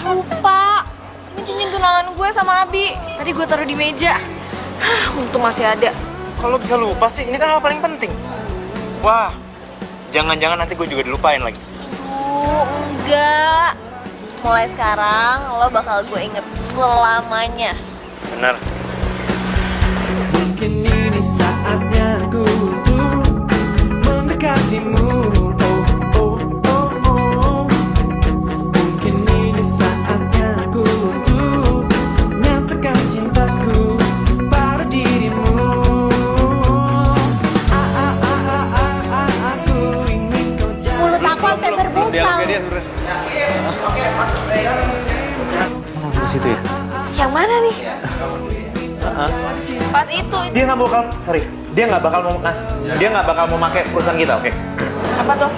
Lupa. Ini cincin tunangan gue sama Abi. Tadi gue taruh di meja. Untung masih ada. Kalau bisa lupa sih, ini kan hal paling penting. Wah, jangan-jangan nanti gue juga dilupain lagi. Enggak. Mulai sekarang lo bakal gue inget selamanya. Bener. Mungkin ini saatnya ku untuk mendekati dirimu. Oh, oh, oh, oh. Mungkin ini saatnya aku untuk nyatakan cintaku pada dirimu. Aku ingin kau jadi. Mulut aku sampai berbusal. Di situ ya? Yang mana nih? Pas itu. Dia nggak bakal, sorry, dia nggak bakal mau pakai perusahaan kita, oke? Apa tuh?